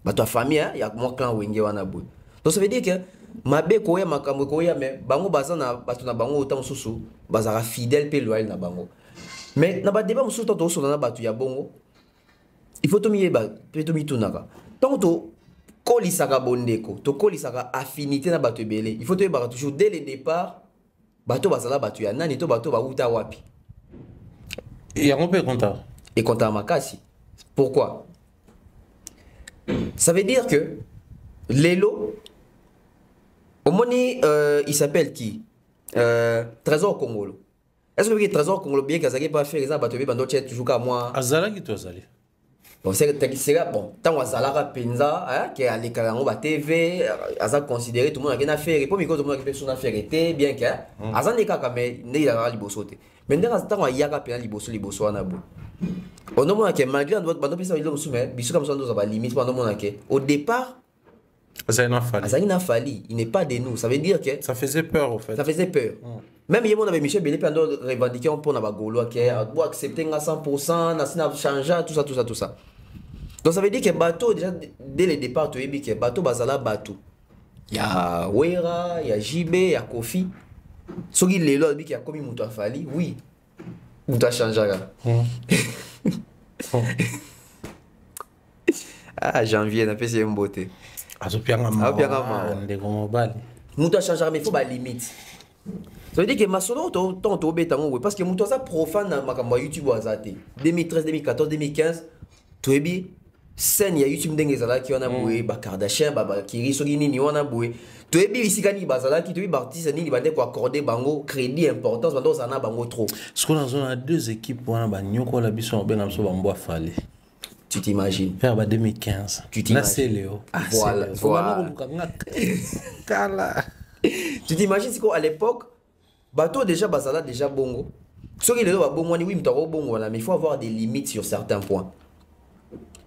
Bah ta famille il y a moi clan wenge wana boy. Donc ça veut dire que mabe koya makambo koya mais bango bazana batu na bango autant susu bazara fidèle pe loyal na bango. Mais na ba débat musu to so na batu ya bongo. Il faut to miye ba pe to mitunaka. Tant to kolisaka bondeko, to kolisaka affinité na batu belé. Il faut to ba toujours dès le départ batu bazala batu ya nani to batu ba uta wapi. Et on peut compter. Et compter makasi. Pourquoi? Ça veut dire que Lelo, au moni, il s'appelle qui? Trésor Congolo. Est-ce que le Trésor Congolo bien qu'il pas fait les abattements pendant que tu joues à moi? Azala qui toi Azali. Bon, c'est bon. Tant que Azala Penza, qui est à l'écran de TV, Azala considéré tout le monde a fait. Pour micro tout le monde a fait son affaire était bien que Azala n'est pas mais n'est pas libosoté. Mais dans tant qu'il y a pas liboso anabo. On a montré que malgré notre bande de l'homme soumet, bisous comme ça nous avons limite pendant mon enquête. Au départ, Azali Fali, il n'est pas de nous. Ça veut dire que ça faisait peur au fait. Ça faisait peur. Même hier, on avait Michel Belé pendant revendiquer pour na bagolo qui a accepté à 100%, n'a changé tout ça. Donc ça veut dire que bateau déjà dès le départ tu es que bateau bazala bateau. Il y a Wera, il y a JB, il y a Kofi. Ce qui est là qui a commis Mouta Fali, oui. Mouta changé là. Ah, janvier, on a fait c'est une beauté. Mouta change mais il faut pas limite. Ça veut dire que ma solo tant bétango parce que Mouta ça profane dans ma YouTube azate 2013 2014 2015 tu es bien scène ya YouTube ndenge zala ki wana boye ba Kardashian ba kiri so nini ni wana boye tu es bien ici kani bazala ki tu es artiste ni bande ko accorder bango crédit importance bando ça na bango trop. Ce qu'on a deux équipes wana ba nyoko la biso ben amso ba mbo afale. Tu t'imagines vers 2015. Tu t'imagines. Voilà. Tu t'imagines c'est qu'à l'époque bateau déjà bazala déjà bongo. Ce qui est là bongo ni oui mtako bongo là mais il faut avoir des limites sur certains points.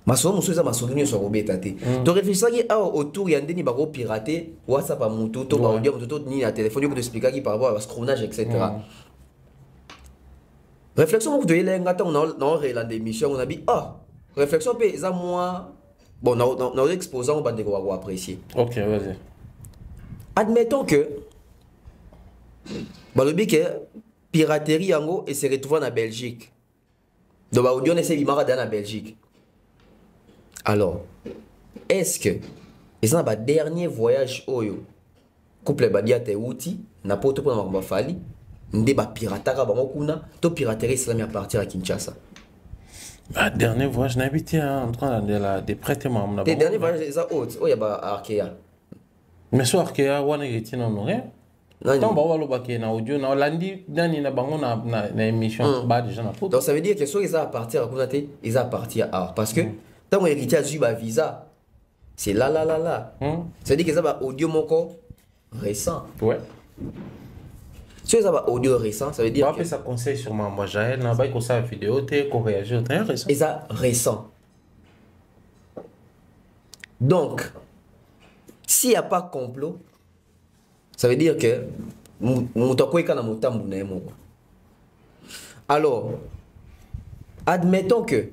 Maso muso za masouvenir sur robeta té. Donc réfléchissez autour il y a ndeni bako pirater WhatsApp à muto to ba audio muto ni à téléphone pour t'expliquer qui par rapport à scrounage etc. réflexion que tu as dans l'émission, on a dit, ah, réflexion, c'est moi. Bon, dans l'exposant, on va apprécier. Ok, vas-y. Admettons que, le que piraterie en et se retrouve en Belgique. Donc, on essaie de dans la Belgique. Alors, est-ce que, et c'est le dernier voyage où couple badiate outil, n'a pas tout pour la fali, n'de ba pirataka ba mokuna, to piraterie islami à partir à Kinshasa. Dernier voyage, j'ai habité en train de prêter mon. Les derniers voyages, c'est autre. Oh, il y a ba Arkea. Mais sur Arkea, on est ici non rien. Tant ba walo ba na audio na landi dani na bango na émission ba déjà na photo. Donc ça veut dire que soit ils a à partir à Kunate, ils a à partir à parce que tant on héritier a eu ba visa, c'est là. Ça veut dire que ça ba audio moko récent. Ouais. Si ça va audio récent, ça veut dire que ça conseille sûrement moi Jaël n'a pas que ça vidéo t'es qu'on réagit au très récent. Et ça récent. Donc s'il n'y a pas complot, ça veut dire que alors admettons que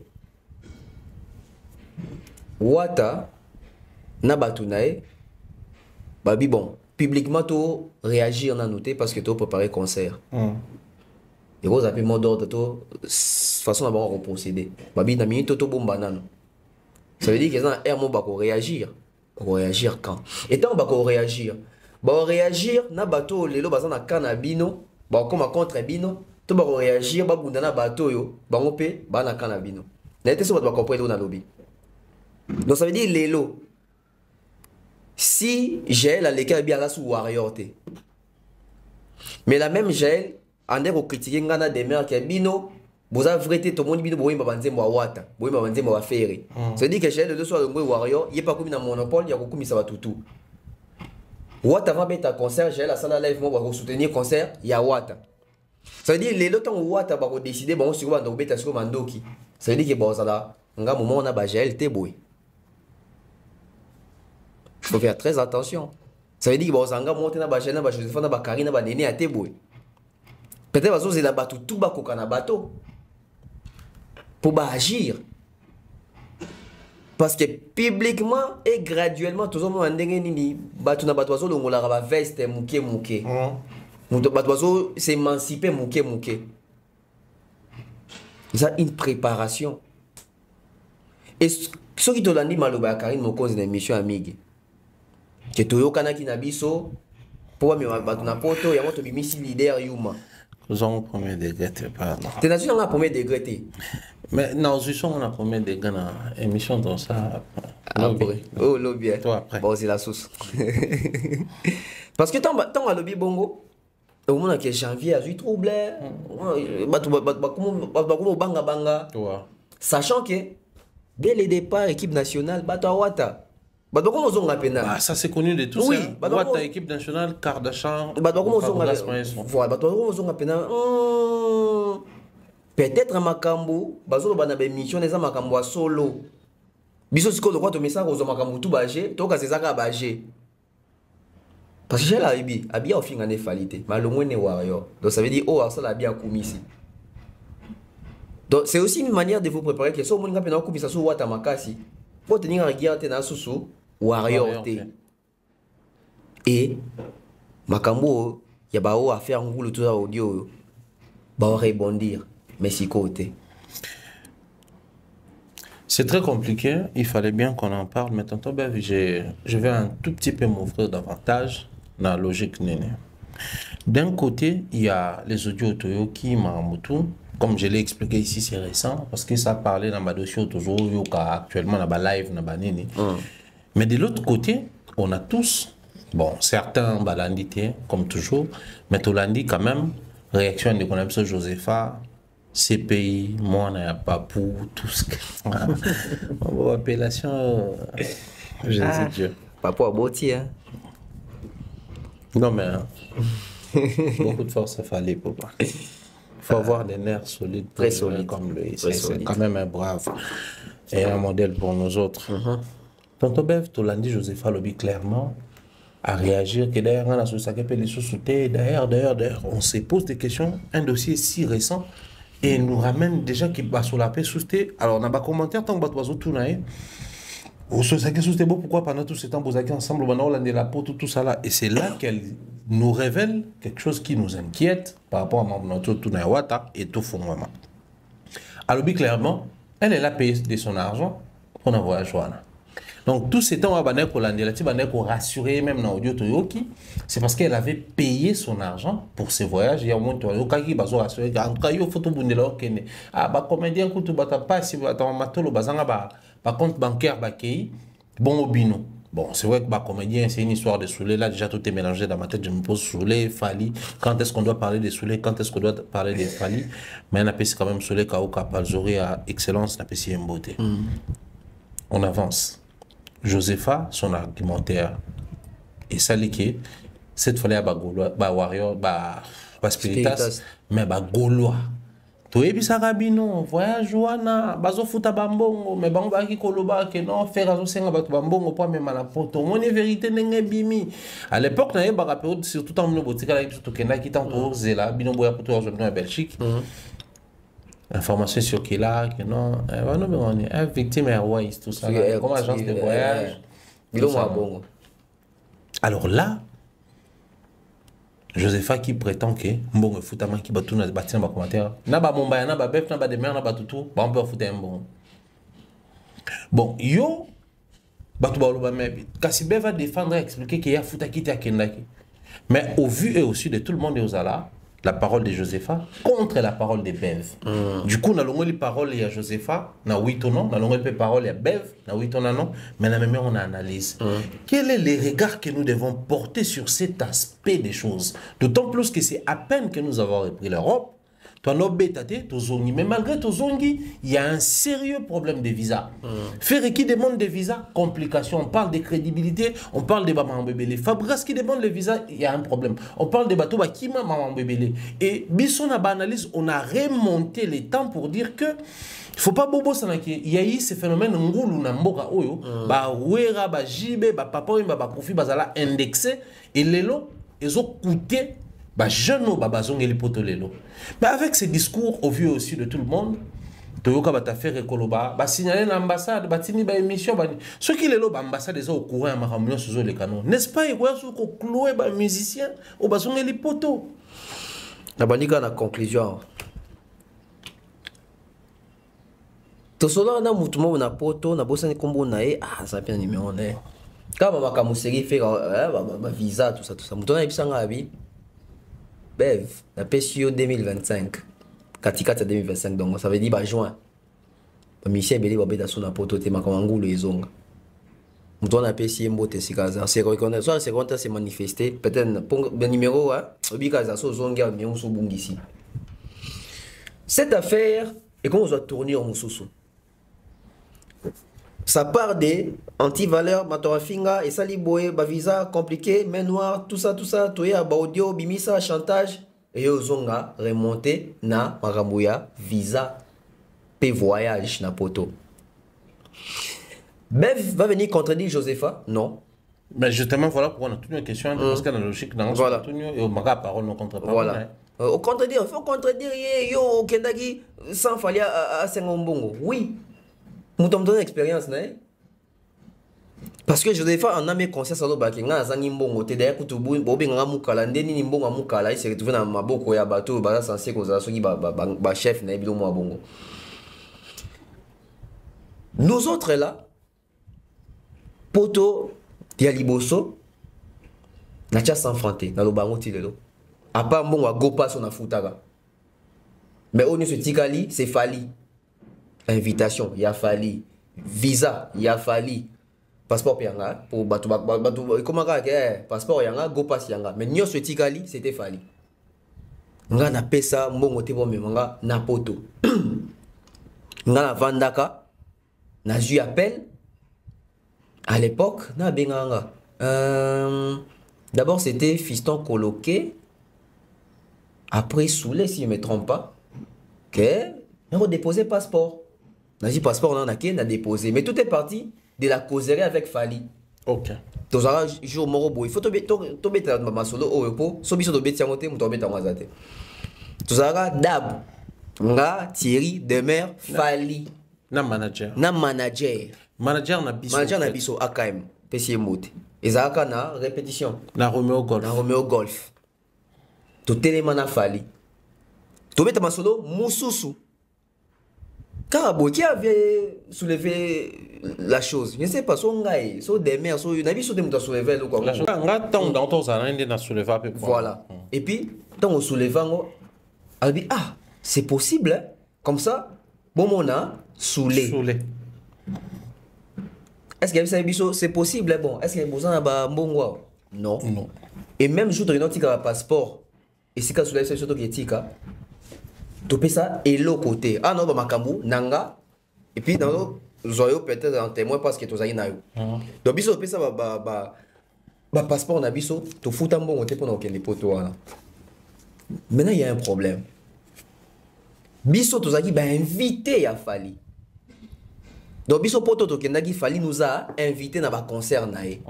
Wata Nabatunae babi bon publiquement tu réagir en noté parce que tu préparé concert. Et vous avez mot d'ordre de façon à avoir procédé. Babi na minute to bomba nan. Ça veut dire que ça un mot ba ko réagir. Ko réagir quand? Et tant ba ko réagir. Ba réagir na bateau lelo bazana kana bino, ba comme contre bino, to ba réagir ba bunda na bateau yo, ba ngopé ba na kana bino. Na été so ba comprendre na lobby. Donc ça veut dire lelo. Si Jaël a l'écart bien là sous Warrior T. Mais la même Jaël, en est critiquer ngana des mères qui bino, vous avez vrai tout le monde bino boy mabanze mo wata, boy mabanze mo affaire. Ça veut dire que Jaël le soir le Warrior, il est pas comme dans monopole, il y a beaucoup ça va tout. Wata va mettre un concert, Jaël la salle live moi va soutenir concert, il y a Wata. Ça veut dire les autres Wata va décider bon sur va donc beta sur mandoki. Ça veut dire que bon ça là, nga moment on a ba Jaël té boy. Il faut faire très attention. Ça veut dire que bon, ça monte na ba Jena ba Joseph na ba Karina ba Néné à Teboy. Peut-être parce que c'est la bateau tout bas qu'on a bateau. Pour ba agir. Parce que publiquement et graduellement tout le monde ndenge nini bateau na bateau zo longola ba veste muke. Bateau s'émanciper muke. Ça une préparation. Et ce qui te l'a dit maloba Karine mo cause d'une mission amigue. Que tu kanaki na biso pour me battre na poto ya moto bimisi leader yuma. Nous avons premier degré pardon. T'es national na premier degré. Mais non, je suis en premier degré na émission dans ça. Après. Oh lobby. Toi après. Bon c'est la sauce. Parce que tant à lobby bongo au moment que janvier a eu trouble. Batu banga. Sachant que dès le départ équipe nationale batu Wata. Ça c'est connu de tous. Oui, Wata équipe nationale, Kardashian. Peut-être Makambo, Bazo Banabe mission des Makambo à solo. Biso siko de quoi tu mets ça aux Makambo tout bagé, toi c'est ça bagé. Parce que j'ai la Ibi, Abia au fin en effalité, malongwe ne warrior. Donc ça veut dire oh ça la bien commis ici. Donc c'est aussi une manière de vous préparer que si on a bien commis ça sur Wata Makasi, pour tenir un guerre na susu warrior T. Et Makambo ya ba o affaire ngulu tout ça audio ba rebondir mais si côté. C'est très compliqué, il fallait bien qu'on en parle, mais tonton Bev, je vais un tout petit peu m'ouvrir davantage dans la logique néné. D'un côté, il y a les audios Toyo qui m'ont comme je l'ai expliqué ici, c'est récent, parce que ça parlait dans ma dossier toujours, actuellement dans ma live, dans ma néné. Mais de l'autre côté, on a tous, bon, certains balandités, comme toujours, mais Tolandi quand même, réaction de Konamso Josepha, CPI, moi, on n'a pas pour tout ce que. Appellation. Je sais Dieu. Pas pour aboutir. Hein. Non, mais. Beaucoup de force, il fallait pour pas. Il faut avoir des nerfs solides. Très solides. Comme lui. C'est quand même un brave et un modèle pour nous autres. Tonton Bev, Tolandi Josepha Lobby clairement à réagir que d'ailleurs, on a sous-saqué les sous-soutés. D'ailleurs, on se pose des questions. Un dossier si récent. et nous ramène déjà qui va sur la paix sous alors on a pas commentaire tant que bateau tout naïe au ce ça qui sous beau pourquoi pendant tout ce temps vous êtes ensemble on a la peau tout ça là et c'est là qu'elle nous révèle quelque chose qui nous inquiète par rapport à notre tout naïe wata et tout fond vraiment alors clairement elle est là payée de son argent pour un voyage voilà. Donc tous ces temps à Banek pour rassurer même dans audio Toyoki, c'est parce qu'elle avait payé son argent pour ses voyages. Il y a un moment où il y a rassuré en tout cas il faut tout bundela kene ah bah comédien kutu bata pas si bata matolo bazanga ba compte bancaire ba kei bon obino. Bon, c'est vrai que bah comédien c'est une histoire de Soulé là déjà tout est mélangé dans ma tête, je me pose Soulé, Fali, quand est-ce qu'on doit parler de Soulé, quand est-ce qu'on doit parler de Fali, mais on appelle quand même Soulé Kaoka Palzori à excellence, on appelle Mbote. On avance. Josepha, son argumentaire est saliqué. Cette fois-là, bah warrior, bah spiritas, mais bah gaulois. Tu es bisa rabino, voyage wana, bazo futa bambongo, mais bango baki koloba que non, faire azo senga batu bambongo pas même à la poto. Mon vérité n'est bimi. À l'époque, na yeba rappel surtout en mino botika là, surtout kenda qui tanto zela, bino boya pour toi en Belgique. Information sur qui là, que non, on est victime Airways, tout ça, comme agence de voyage. Alors là, Josepha qui prétend que bon foutama qui va tout dans bâtiment dans commentaire, na ba momba na ba bef na ba de mer na ba tout, ba on peut foutre un bon. Bon, yo batu ba loba mais Kasibe va défendre et expliquer qu'il y a fouta qui ta kendaki. Mais au vu et au su de tout le monde et aux ala la parole de Josepha contre la parole de Bev. Du coup, on a les paroles de Josepha, na oui ou non, on a les paroles de Bev, na oui ou non, mais la même on analyse. Quel est le regard que nous devons porter sur cet aspect des choses? D'autant plus que c'est à peine que nous avons repris l'Europe. Mais malgré Tozongi, il y a un sérieux problème de visa. Faire qui demande des visas, complications. On parle de crédibilité, on parle de Maman Bébélé. Fabras qui demande les visas, il y a un problème. On parle de bateau Bakima Maman Bébélé. Et Bisson a analyse, on a remonté les temps pour dire que il faut pas bobo sanaki. Il y a eu ce phénomène ngulu na mboka oyo, ba wera ba jibe ba papa ba kofi bazala indexé et lelo ils ont coûté jeunes mais avec ces discours au vu aussi de tout le monde, Toyoka va faire écoloba, signaler l'ambassade, tini ba émission, ceux qui les l'ambassade ils sont au courant à ma réunion sur les canaux. N'est-ce pas il y a ceux qui cloué ba musicien au bazon les poteaux. La baniga na conclusion. To solo na mutumo na poto na bossa ni kombo na ça bien numéro né. Quand ma kamuseri fait ba visa tout ça mutona ebisanga abi. Bev, la PSU 2025, Katikata 2025, donc ça veut dire juin. Michel Belé va être sur la poto, t'es ma kamangou les ongles. Mouton a PSU mbote si kaza, c'est reconnaître, soit c'est quand c'est manifesté, peut-être pour le numéro, obi kaza so zonga mion so bungisi. Cette affaire est qu'on doit tourner en mususu. Ça part des anti-valeurs, matorafinga, et saliboé, visa compliqué, main noire, tout ça, toya, audio, bimisa, chantage, et ozonga, remonter, na, maramouya, visa, pe voyage, na poto. Bev va venir contredire Josepha? Non. Mais justement, voilà pourquoi on a toute une question, parce qu'il y a la logique dans voilà. Et on m'a parole, non contre parole. Voilà. Au contredire, il faut contredire, yo, kendagi, sans fallir à Sengombongo. Oui. Nous avons donné expérience, parce que Josepha en a mis conscience à l'obaki, nga zangi mbongo, te d'ailleurs kutubu, bobe nga mukala, ndeni mbongo mukala, il s'est retrouvé dans ma boko ya bateau, basa censé cause à soki ba chef na ebilo mo bongo. Nous autres là, poto ya liboso, na tia s'enfanter, na lobango tilelo. A part mbongo a go passe on a futaka. Mais on se tikali, c'est fali. Invitation, il a fallu. Visa, il a fallu. Passeport yanga pour batu comment que passeport yanga go pass yanga. Mais nyo ce tikali c'était fallu. Nga na pesa mbongo te bon nga na poto. Nga na vandaka na ju appel. À l'époque, na benganga. D'abord c'était fiston coloqué. Après Soulé si je ne me trompe pas. OK, on a déposé passeport. On a dit passeport, on a déposé. Mais tout est parti de la causerie avec Fali. Ok. Donc, jour morobo. Il faut tomber dans ma solo au repos. Sobi so dobe tiamote, moutobe tamazate. Tout ça, dab. nga Thierry Demer Fali na manager manager na biso AKM pesi mote ezaka na répétition na Romeo Golf to telema na Fali to beta masolo mususu car qui avait soulevé la chose je ne sais pas son ngai so Demer so na biso te muta soulever le quoi nga tant dans ton ça na soulever à peu près voilà et puis tant on soulevant elle dit ah c'est possible hein? Comme ça bon mon a soulé est-ce que ça biso c'est possible hein? Bon est-ce que besoin na ba mbongo non et même jour de notre passeport et si ka soulève c'est surtout qui tika topé ça et l'autre côté ah non ba makambu nanga et puis dans zoyo peut-être en témoin parce que to zali na yo donc biso topé ça ba passeport na biso to futa mbongo te pona okende poto wana maintenant il y a un problème biso to zali ba invité ya Fali donc biso poto to kendaki Fali nous a invité na ba concert na ye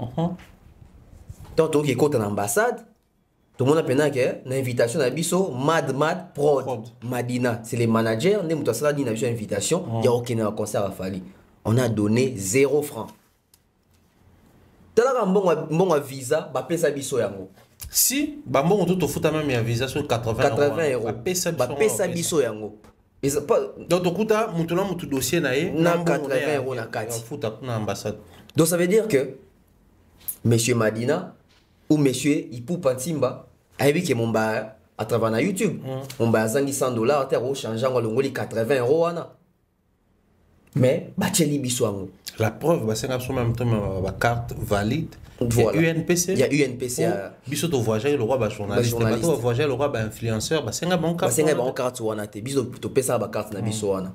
donc to ki kota na ambassade tout le monde a pensé que l'invitation na biso Mad Prod Madina c'est les managers ne muta sala di na biso invitation il y a aucun concert à Fali on a donné 0 francs tala mbongo visa ba pesa biso yango si ba mbongo to futa même ya visa sur 80 euros ba pesa biso yango donc tokuta mutu na mutu dossier na ye na 80 euros na kati futa na ambassade donc ça veut dire que monsieur Madina ou monsieur Ipou Pantimba ayebi ke momba à travers na YouTube momba azangi $100 te au changeant ngoli 80 euros wana mais bacheli biso yango la preuve ba senga so même temps ba carte valide voilà. Il y a UNPC biso to voyager le roi ba journaliste ba to voyager le roi ba influenceur ba senga bon carte carte wana te biso to pesa ba carte na biso wana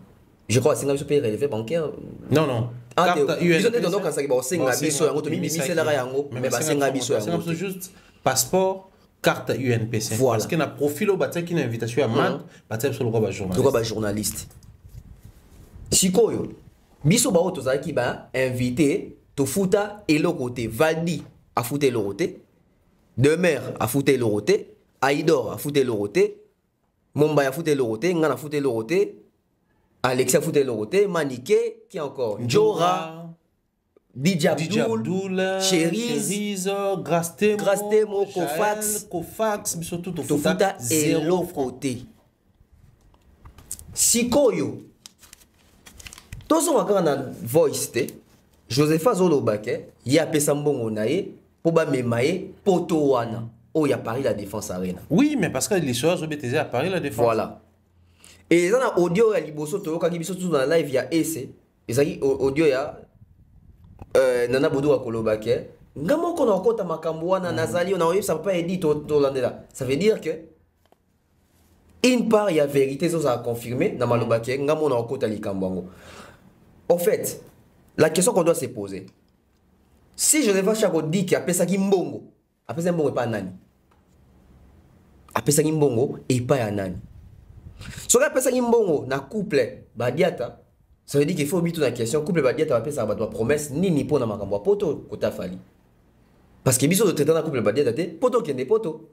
je crois senga biso paye relevé bancaire non carte biso te donc ça ba senga biso yango to mimisi la yango mais ba senga biso yango juste passeport carte UNPC voilà. Parce qu'il a profil au bâtiment qui une invitation à man bâtiment sur le roi ba journaliste ba journaliste sikoyo biso ba auto zaki ba invité to futa et le côté Valdi a fouté le côté Demer a fouté le côté Aïdor a fouté le côté Momba a fouté le côté Ngana a fouté le côté Alexia a fouté le côté Maniké qui encore Jora DJ Abdul Cherise Grastemo Kofax surtout to futa et le côté sikoyo tozo wakana na voice te Josepha Zolobake ya pesa mbongo na ye po ba memaye poto wana o ya Paris la Défense Arena. Oui, mais parce que les choses ont été à Paris la Défense. Voilà. Et ça na audio ya liboso to ka biso tout dans live ya EC. Ezaki audio ya Nana Bodo wa Kolobake. Ngamo ko na kota makambo wana nazali on a ça pas dit to landela. Ça veut dire que une part il y a vérité ça a confirmé na malobake ngamo na kota likambo. En fait, la question qu'on doit se poser, si Joseph Chako dit qu'il a pesa kimbongo, a pesa mbongo pas nani, a pesa kimbongo et pas ya nani. Si on a pesa kimbongo na couple badiata, ça veut dire qu'il faut bitu la question couple badiata va pesa ba promesse ni pour na makambo poto kota Fali. Parce que biso de traitant na couple badiata te poto kende poto.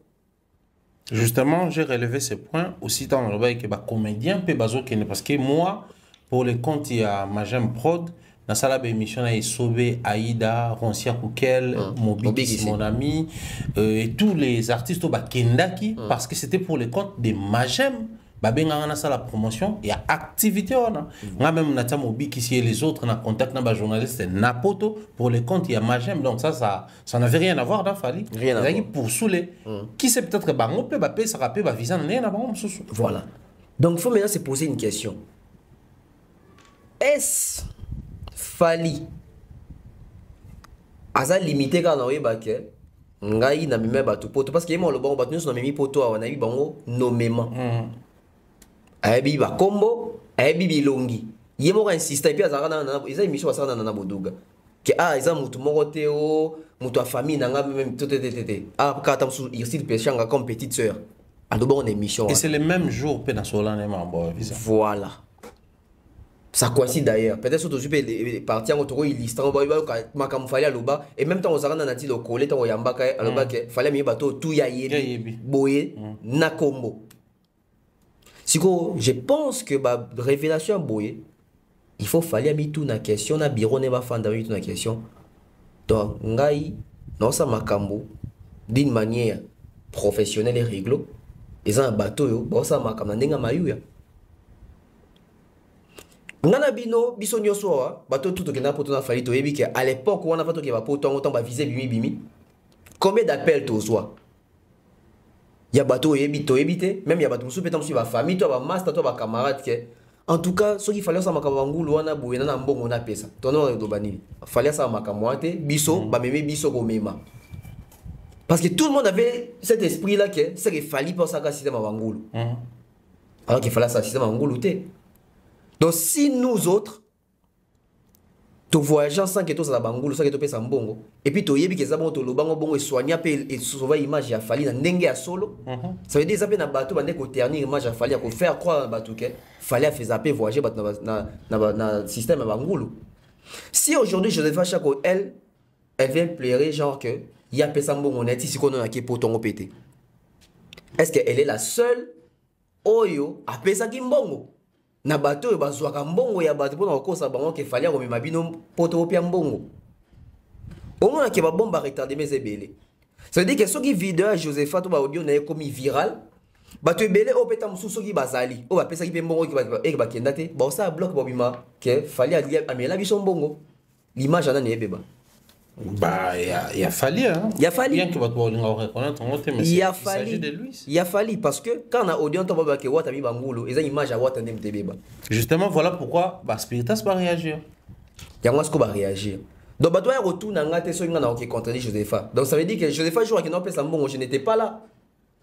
Justement, j'ai relevé ce point aussi dans le bail que ba comédien peut bazo kende parce que moi pour les comptes il y a Majem Prod. Dans la émission, il y a Sobé, Aïda, Roncia Koukel, Mobix, mon ami, et tous les artistes au Kendaki, parce que c'était pour les comptes de Majem. Babenga na la promotion, il y a activité. On a même Natia Mobix ici et les autres, on a contact avec les journalistes Napoto, pour les comptes, il y a Majem. Donc ça n'avait rien à voir dans Fali. Rien à voir. Pour souler. Qui sait peut-être que on peut payer, ça rappelle, visa, rien à voir. Voilà. Donc il faut maintenant se poser une question. Est-ce Fali aza limité quand on est baké ngai na mime batu poto parce que moi le bon batu nous na mimi poto on a eu bango nommément ayebi ba kombo ayebi bilongi yemo ka insister puis azaka na isa émission basaka na boduga que ah isa mutu moko te o mutu a famille nanga même tout ah kata musu irsil pechanga comme petite sœur ando bon émission et c'est le même jour pe na solane mambo visa voilà. Ça coïncide d'ailleurs. Peut-être que tu peux partir en autour, il listant, il fallait à l'oba, et même temps, on s'arrête dans un le collé, on yambaka, à l'oba, fallait mieux bateau, tout ya yebi, boye, nakombo. Siko, je pense que la révélation boye, il faut falloir mettre une question, na bureau ne va faire une question. Donc, ngai, non ça makambo, d'une manière professionnelle et réglo, et ça un bateau yo, bon ça makambo n'enga mayuya. Ngana bino biso nyoso bateau tout okena poto na fali to yebi que à l'époque on a pas to ke ba poto on ba viser bimi. Combien d'appels to soi? Ya bateau yebi to yebite, même ya bateau sous pétam sur ba famille, toi ba master, toi ba camarade que en tout cas, ce qu'il fallait ça makabangulu wana boyena na mbongo na pesa. Tono do banini. Fallait ça makamwate biso ba meme biso ko mema. Parce que tout le monde avait cet esprit là que c'est qu'il fallait pour ça que système bangulu. Alors qu'il fallait ça système bangulu té. Donc si nous autres to voyageons sans que tout ça bangulu, sans que tout pesa mbongo et puis to yebi que ça bon to lo bango bongo soigner et sauver image ya fali na ndenge ya solo. Ça veut dire ça peut na bateau bande ko ternir image ya fali ko faire croire bateau que fallait faire zapper voyager na système bangulu. Si aujourd'hui Joseph Chako elle vient pleurer genre que il y a pesa mbongo net ici qu'on a qui potongo pété. Est-ce qu'elle est la seule oyo a pesa ki mbongo? Na bateau bazwaka mbongo ya bateau pona kosa bango ke fallait ko mabino poto pia mbongo. Au moins que ba bomba retarder mes ebele. Ça veut dire que ce qui vidéo Joseph to ba audio na comme viral. Bateau ebele o peta mususu ki bazali. O ba pesa ki pe mbongo ki ba kenda te. Ba ça bloc bobima que fallait ali amela biso mbongo. L'image ana ne beba. Bah, il a fallu, hein. Il a fallu. Bien que votre reconnaître, mais il s'agit de lui. Il a fallu parce que quand on a audience, on va voir que Watami Bangoulou, ils ont une image à Watami Mbeba. Justement, voilà pourquoi Spiritas va réagir. Il y a moi ce qu'on va réagir. Donc, bah, toi, retour dans la tête, on a contredit Josepha. Donc, ça veut dire que Josepha joue avec un peu bon, je n'étais pas là.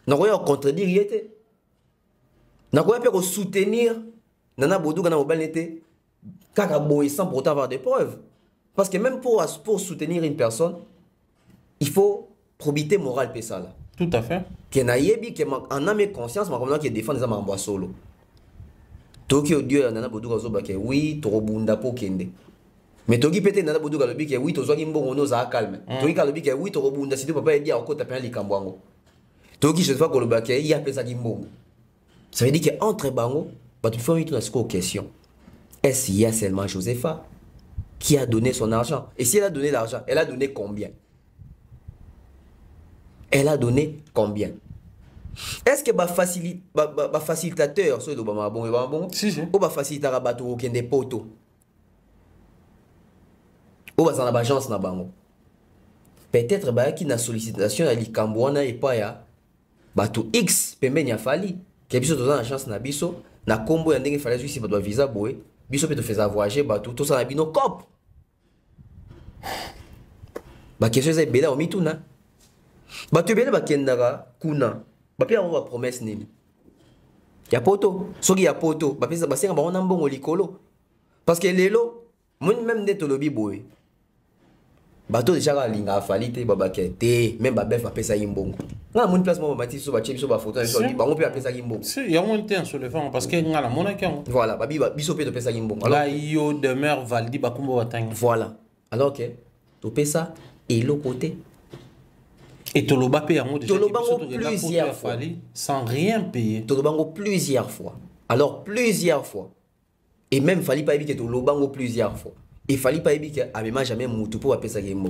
On a contredit, il était. On a pu soutenir Nana Bodou, Nana Obal n'était qu'à boy sans pourtant avoir des preuves. Parce que même pour soutenir une personne, il faut probité morale pour ça. Tout à fait. Que na yebi que en âme et conscience, ma qui défend les amambwa solo. Tokyo Dieu nana bodu gazo ba que oui, to robunda po kende. Mais toki pété nana bodu galobi que oui, to zo kimbongo no za calme. Toki galobi que oui, to robunda si tu papa dit à kota pena likambwango. Toki je sais pas koloba que il y a pesa kimbongo. Ça veut dire que entre bango, ba tu fais une question. Est-ce qu'il y a seulement Josepha qui a donné son argent? Et si elle a donné l'argent, elle a donné combien? Elle a donné combien? Est-ce que le facilitateur, c'est le bon, si, si. Ou le facilitateur bateau qui des poteaux? Ou dans l'agence na bango? Peut-être qu'il y a une sollicitation à l'Ikambouana et pas ya bateau X, pembe n'y a fallu. Qu'il y a une agence na biso, na combo y a des fallu si bateau visa boé. Biso peut te faire voyager bateau tout ça na bino cop. Ba question c'est bela omituna. Bateau bela ba kendara kuna. Ba pia on va promesse nini. Ya poto, soki ya poto, ba pesa ba senga ba ona mbongo likolo. Parce que lelo, mon même neto lobi boy. Bateau déjà la linga falite ba kete, même ba bef ba pesa yimbongo. Na mon place mo ba mati so ba chebi so ba photo so ba on peut pesa yimbongo. Si, il y a un temps sur le fond parce que ngala monaka. Voilà, ba biso peut pesa yimbongo. Là yo demeure valdi ba kumbo watang. Voilà. Alors que to pesa et l'autre côté. Et Toloba paye plusieurs fois sans rien payer. Tolobango plusieurs fois. Alors plusieurs fois. Et même fallait pas éviter Tolobango plusieurs fois. Et fallait pas éviter à même jamais moutou pour appeler ça game.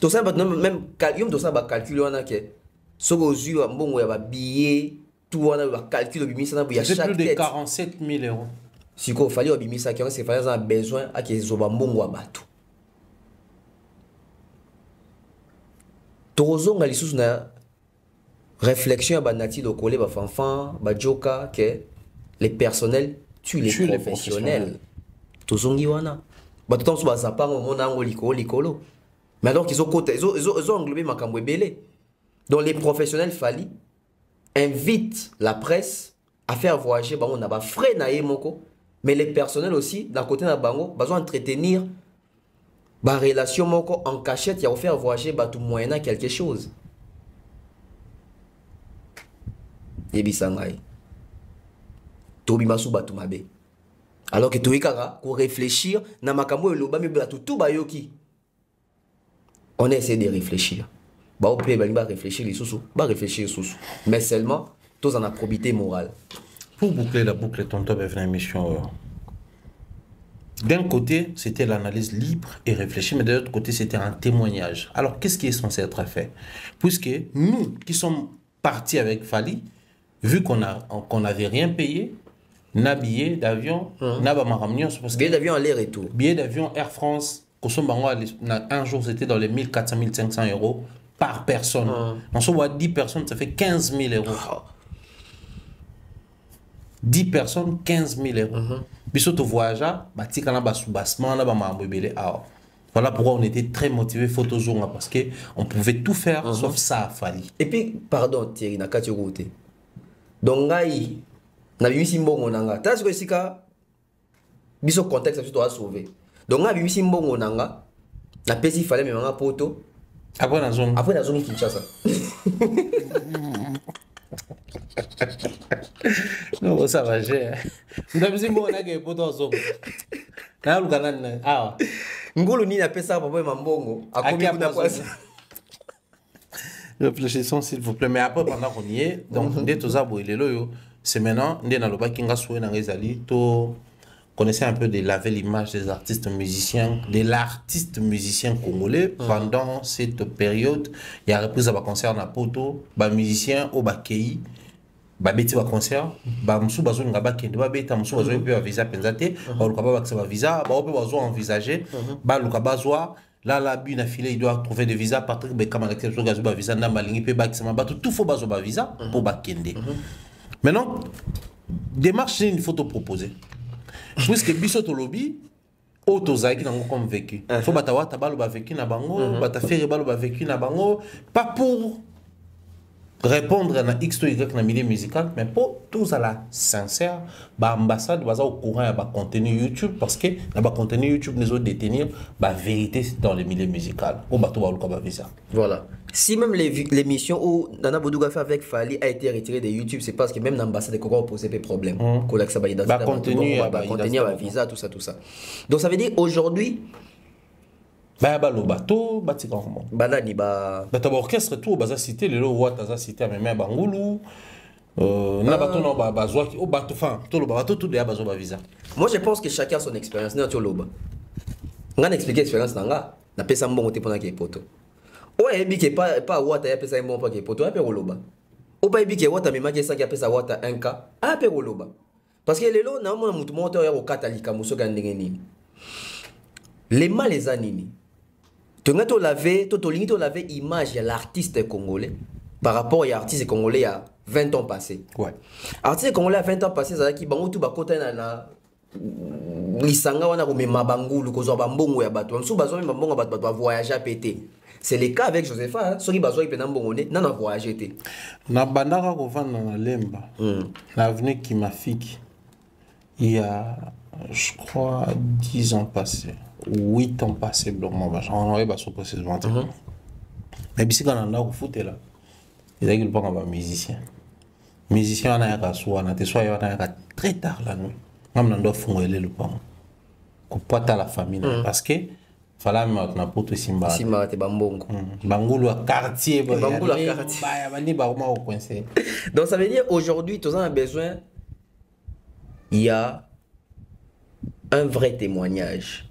Tout ça même calcul tout ça ba calculer on a que ce que aux mbongo ya billet tout on a ba calcul bimisa na ya chaque plus de 47 000 €. Si ko fallait bimisa que c'est fallait avoir besoin à que zoba mbongo abatu. Torozonga lisusu na réflexion à banati de coller ba fanfan ba joka que les personnels tuent les professionnels. Tozongi wana ba tout temps ba zapanga au monde ango likolo. Mais alors qu'ils ont côté ils ont englobé makambo belé. Donc les professionnels fali invitent la presse à faire voyager ba on a ba frais na yemoko, mais les personnels aussi d'un côté na bango besoin entretenir ba relation moko en cachette, il y a offert voyager ba tout moyennant quelque chose. Yebi sangai. Tobi masu ba tout mabe. Alors que toikara ko réfléchir na makambo eloba me ba tout bayoki. On essaie de réfléchir. Ba opé ba réfléchir les sous, ba réfléchir sous. Mais seulement tous en a probité morale. Pour boucler la boucle, tonton est venu à l'émission. D'un côté, c'était l'analyse libre et réfléchie, mais de l'autre côté, c'était un témoignage. Alors, qu'est-ce qui est censé être fait? Puisque nous, qui sommes partis avec Fali, vu qu'on n'avait rien payé, na billet d'avion, na bamaramnion, parce que Billet d'avion aller-retour. billet d'avion Air France, un jour, c'était dans les 1400, 1500 euros par personne. On se voit 10 personnes, ça fait 15 000 euros. 10 personnes, 15 000 euros. Biso to voyagea, batika na basubasement na bamambebele awa. Voilà pourquoi on était très motivés photozonga parce que on pouvait tout faire sauf ça à Fali. Et puis pardon Thierry na kati route. Donc ngai na bimisi mbongo nanga. Tasi ko sika biso contexte biso to a sauver. Donc ngai bimisi mbongo nanga na pesi fallait me manga poto. Après la zone. Après la zone Kinshasa. Non, ça va, j'ai. Nous avons dit que nous poto en zone. Na lugana awa. Ngolo ni na pesa papa mambongo. Akomi kuna kwasa. Réfléchissons s'il vous plaît. Mais après, pendant qu'on y est, donc, dès tout ça, c'est maintenant, dès dans le bas, Kinga Soué, dans les alliés, connaissez un peu de laver l'image des artistes musiciens, de l'artiste musicien congolais pendant cette période. Il y a reprise à ma concert à Poto, bah musicien au Bakei, bah bêti à concert, bah msou bazo nga bakende, bah bêta msou bazo un peu à visa penzate, bah le kaba bakse visa, bah on peut bazo envisager, bah le kaba zoa. Là, la bune affilée, il doit trouver des visas. Patrick Bekam a accepté le visa. Namalingi peut back sama bateau. Tout faut bazo ba visa pour bakende. Maintenant, démarche c'est une photo proposée. Puisque bisoto lobby, auto zaki nango comme vécu. Faut batawa tabalo ba vécu na bango, bata faire balo ba vécu na bango. Pas pour répondre à X ou Y na milieu musical, mais pour tous à la sincère, bah ambassade baza au courant à ba contenu YouTube parce que na ba contenu YouTube nous autres détenir ba vérité dans le milieu musical. Au bateau ba ba visa. Voilà. Si même l'émission où Nana Boudouga fait avec Fali a été retirée de YouTube, c'est parce que même l'ambassade de Coco a posé des problèmes. Collègue ça va identité, contenu, ba visa, tout ça. Donc ça veut dire aujourd'hui. Bah le bateau, bah c'est comment? Bah là ni bah. Bah t'as orchestre tout, bah ça cité les lois ouah t'as cité à même Bangoulou. Na bateau non bah zoa qui au bateau fin tout le bateau tout déjà bazo ba visa. Moi je pense que chacun a son expérience na tout loba. On a expliqué l'expérience nanga, na pesa mbongo te pona ke poto. Ouais bi ke pas ouah ta pesa mbongo pa ke poto a pe loba. O ba bi ke ouah ta mema ke sa ke pesa ouah ta 1K a pe loba. Parce que les lots na mona mutu moto ya ko katalika muso ga ndenge nini. Les mal les anini. Tu as lavé l'image de l'artiste congolais par rapport à l'artiste congolais il y a 20 ans passés. Ouais. L'artiste congolais à 20 ans passés, c'est qui bango tout bakota na lisanga wana ko mema bangulu ko zo bambongo ya bato. Nsu bazo mema bambongo bato ba voyager à péter. C'est le cas avec Josepha, ceux qui bazo ipena mbongo ne na voyager té. Na bandaka ko vanda na Lemba. L'avenue Kimafiki. Il y a je crois 10 ans passés. 8 ans passés, on aurait pas précisément. Mais si on a un foot là, il y a un musicien. Musicien, on a un soir, on a très tard la nuit. On a un fond le pan. Qu'on pas à la famille parce que fallait mettre na poto simba. Simba te bambongo. Bangulu à quartier, bangulu à quartier. Donc ça veut dire aujourd'hui, tous on a besoin. Il y a un vrai témoignage.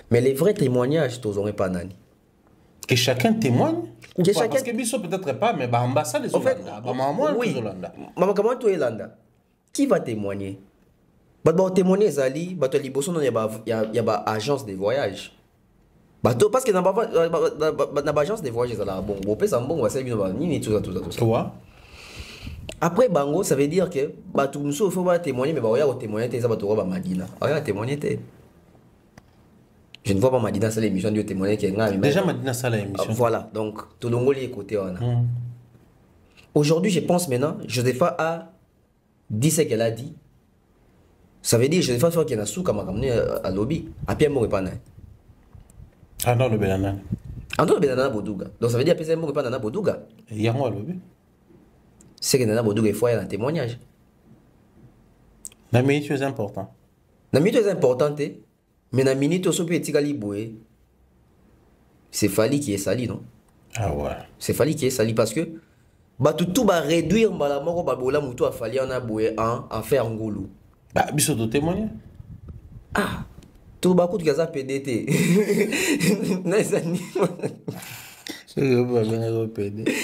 Mais les vrais témoignages, tu n'aurais pas nani. Que chacun témoigne que chacun... Parce que Bisso peut-être pas, mais l'ambassade des Hollandais. Oui, maman, comment tu es Hollanda? Qui va témoigner? Bah, témoigner, Zali, bah, il y a agence de voyage. Bah, parce que dans l'agence de voyage, bon, on va servir tout ça. Toi? Après, Bango, ça veut dire que bah, tout le monde faut pas témoigner, mais bah, il y a témoigner, ça va te voir Madina. Il y a témoigner. Je ne vois pas Madina sur l'émission de témoigner qui est déjà Madina sur l'émission. Voilà, donc tout le monde est côté. Aujourd'hui, je pense maintenant, Josepha a dit ce qu'elle a dit. Ça veut dire Josepha fait qu'il a sous comme à lobby. À Pierre Mourépana. Ah non, le Bénana. Ah non, le Bénana Bodouga. Donc ça veut dire que Pierre Mourépana Bodouga. Il y a moi lobby. C'est que Nana Bodouga, il faut y avoir un témoignage. La minute est important. La minute est importante. Mais la minute aussi petit caliboué, c'est Fali qui est sali, non? Ah ouais. C'est Fali qui est sali parce que bato tout ba réduire mbala moko ba bola mutu afali on a boye en faire ngulu. Bah biso to témoigner. Ah. Tout ba kutu kaza PDT. Na zani.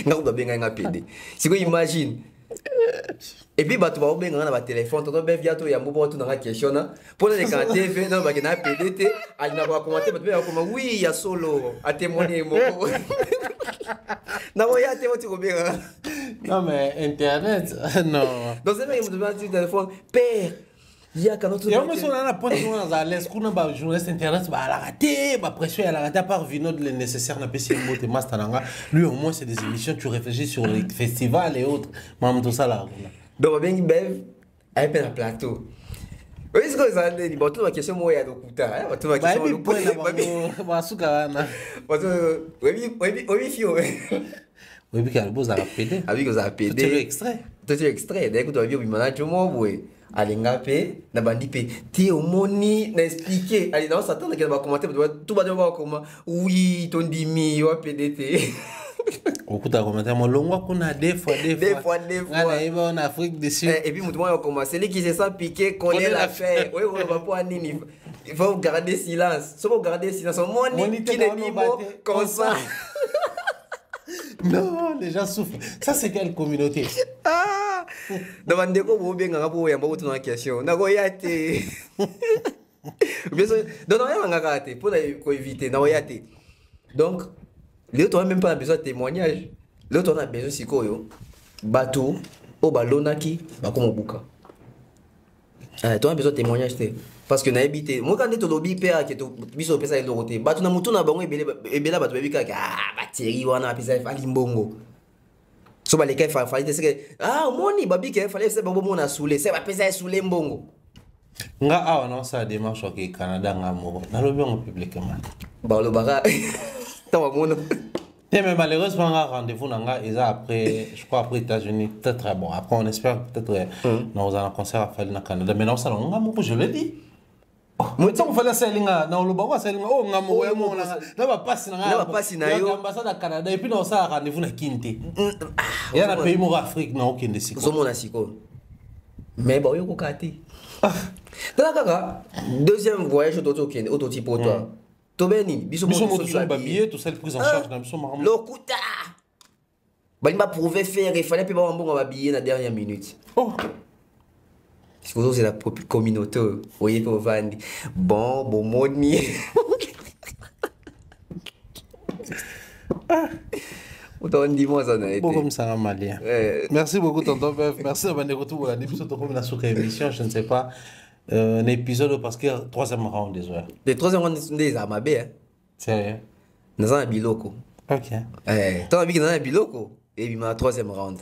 Ngako benga nga PD. Si ko imagine. Et puis bato ba benga na ba téléphone to be via to ya mbo to na question na. Pour les quand TV na ba na PDT, ali na ba commenter bato ba comme oui ya solo a témoigner moko. Na voya te tu ko benga. Non mais internet non. Donc c'est même le téléphone père. Il y a quand on a un peu de point de à l'aise, qu'on a un journaliste internet, bah la raté, bah pression, elle a raté par vino de nécessaire, n'a pas si beau t'es mastananga. Lui au moins c'est des émissions, tu réfléchis sur les festivals et autres. Maman tout ça là. Donc bien bev, elle peine à plateau. Oui, c'est quoi ça? Il va tout la question moi il y a donc putain, va tout la question. Bah souka na. Oui fio. Oui puis qu'elle pose à la PD. Avec ça PD. Tu extrait. Tu extrait, dès que tu as vu au manager moi oui. Alinga pe na bandi pe ti omoni na expliquer ali na s'attendre que va commenter tout va devoir comment oui ton dimi yo PDT okuta commenter mon longo kuna des fois ngana iba en Afrique du Sud et puis mutu moi commencer les qui se sent piquer connaît l'affaire oui on va pas nini il faut garder silence so faut garder silence moni qui ne dit mot comme ça. Non, les gens souffrent. Ça, c'est quelle communauté? Ah! Dans mon déco, vous bien nga pour yamba une question. Na goyate. Bien sûr, non non nga gâté pour éviter na goyate. Donc, l'autre n'a même pas besoin de témoignage. L'autre a besoin sikoyo. Bateau au balonaki bakoma buka. Tu as besoin de témoignage parce que na habité moi quand tu lobby père que tu biso pesa ile roté bato na mutu na bango ebela bato bebika bateri wana pesa fali mbongo so ba lekai fali te que moni babika fali se bango mona soule se ba pesa soule mbongo nga awa na sa démarche au Canada nga mo na lobi en publiquement ba lo bara tawa mono. Mais malheureusement, on a rendez-vous après, je crois, après les États-Unis. Peut-être, bon, après, on espère peut-être, nous allons un concert à faire au Canada. Mais non, ça, je l'ai dit. Moi, on fait la sellinga, dans le bas, sellinga, on a mon on n'a pas si l'ambassade à Canada, et puis, on a rendez-vous à Kinte. Il y a un pays pour l'Afrique, non, aucun de ces choses. Mais bon, il y a un côté. Deuxième voyage au-type pour toi. Tobeni, biso billet, tout ça prise en charge dans biso maramo. Lokuta. Balimba prouver faire, il fallait pas avoir un bon billet la dernière minute. Oh. C'est la communauté. Voyez pour vendre. Bon moni. Autant dis-moi ça n'a été. Bon comme ça malien. Merci beaucoup tonton Bev. Merci d'avoir retour à l'épisode de comme la sous émission, je ne sais pas. Un épisode parce que troisième round des heures. Le troisième round des Amabé, hein. Sérieux? Nous avons un biloko. Ok. Tant que nous avons un biloko, et puis ma troisième round.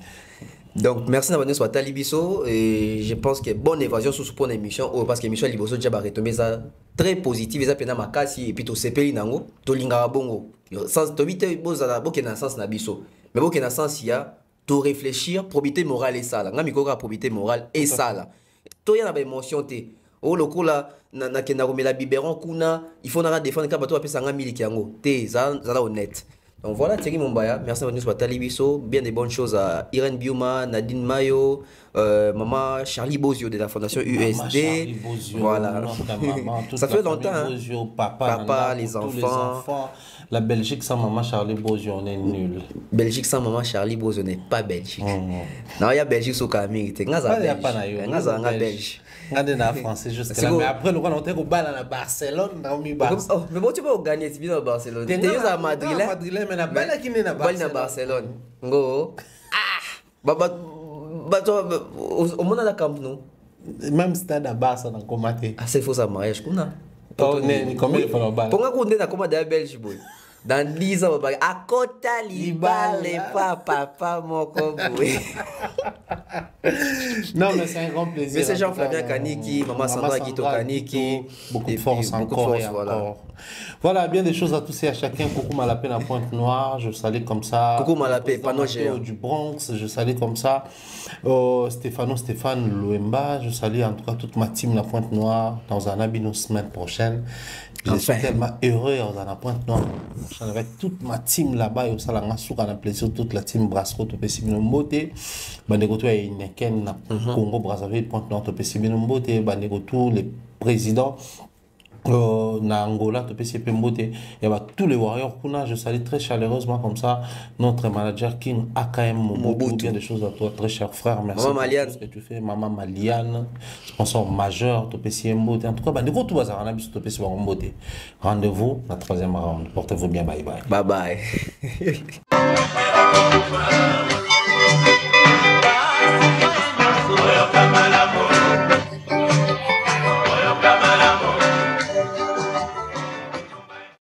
Donc merci d'avoir été sur Talibiso et je pense que bonne évasion sur ce point d'émission parce que l'émission Liboso déjà retomber ça très positif ça pena makasi et puis to sepeli nango to linga bongo sans to vite bozala bokena sens na biso mais bokena sens ya to réfléchir probité morale et ça là ngami ko ka probité morale et ça là to ya na ba émotion te o lokola na kenda komela biberon kuna il faut na défendre ka bato apesa nga miliki yango te za honnête. Donc voilà, Thierry Mombaya, merci d'avoir nous Talibiso, bien des bonnes choses à Irène Biuma, Nadine Mayo, maman Charlie Bozio de la fondation USD. Bozio, voilà. Maman, ça fait longtemps. Bozio, papa, les enfants. La Belgique sans maman Charlie Bozio, on est nul. Belgique sans maman Charlie Bozio n'est pas Belgique. Non, il y a Belgique sous Camille. Il y a pas Belgique. Regardez dans français jusqu'à là. Mais après, le roi, on est au bal à Barcelone. Mais bon, tu peux gagner si tu es à Barcelone. Tu es à Madrid. Mais la balle qui n'est à Barcelone. Go. Au monde à la camp, non? Même stade à Barcelone, on combat. Ah, c'est faux, ça mariage. Combien il faut le bal? Pourquoi on est à combat de Belgique, boy? Dans 10 ans, à Kota Libale, papa, mon cobo. Non, mais c'est un grand plaisir. Mais c'est Jean-Flavien Kaniki, Maman Sandra Guito Kaniki. Beaucoup de force encore et encore. Voilà, bien des choses à tous et à chacun. Coucou Malapé, la Pointe Noire. Je salue comme ça. Coucou Malapé, Pano Géant du Bronx. Je salue comme ça. Stéphane Loemba. Je salue en tout cas toute ma team, la Pointe Noire. Dans un habit, nos semaines prochaines. Je suis tellement heureux dans la Pointe Noire. Avec toute ma team là-bas, et au Salanga Souk, on a plaisir, toute la team Brasco, Topé Mbote, Bandegoto et Ineken, Congo, Brazzaville, Pointe Noire, Topé Mbote, Bandegoto, les présidents. Na Angola, Topé Mbote, il y a tous les warriors qu'on je salue très chaleureusement comme ça notre manager King AKM Mobutu, bien des choses à toi, très cher frère, merci Maman Maliane, pour ce que tu fais, Maman Maliane, sponsor majeur, Topé Mbote, en tout cas, Bandegoto, tout bazar, on a vu Topé Mbote. Rendez-vous la 3e round, portez-vous bien, bye bye. Bye bye. Voy a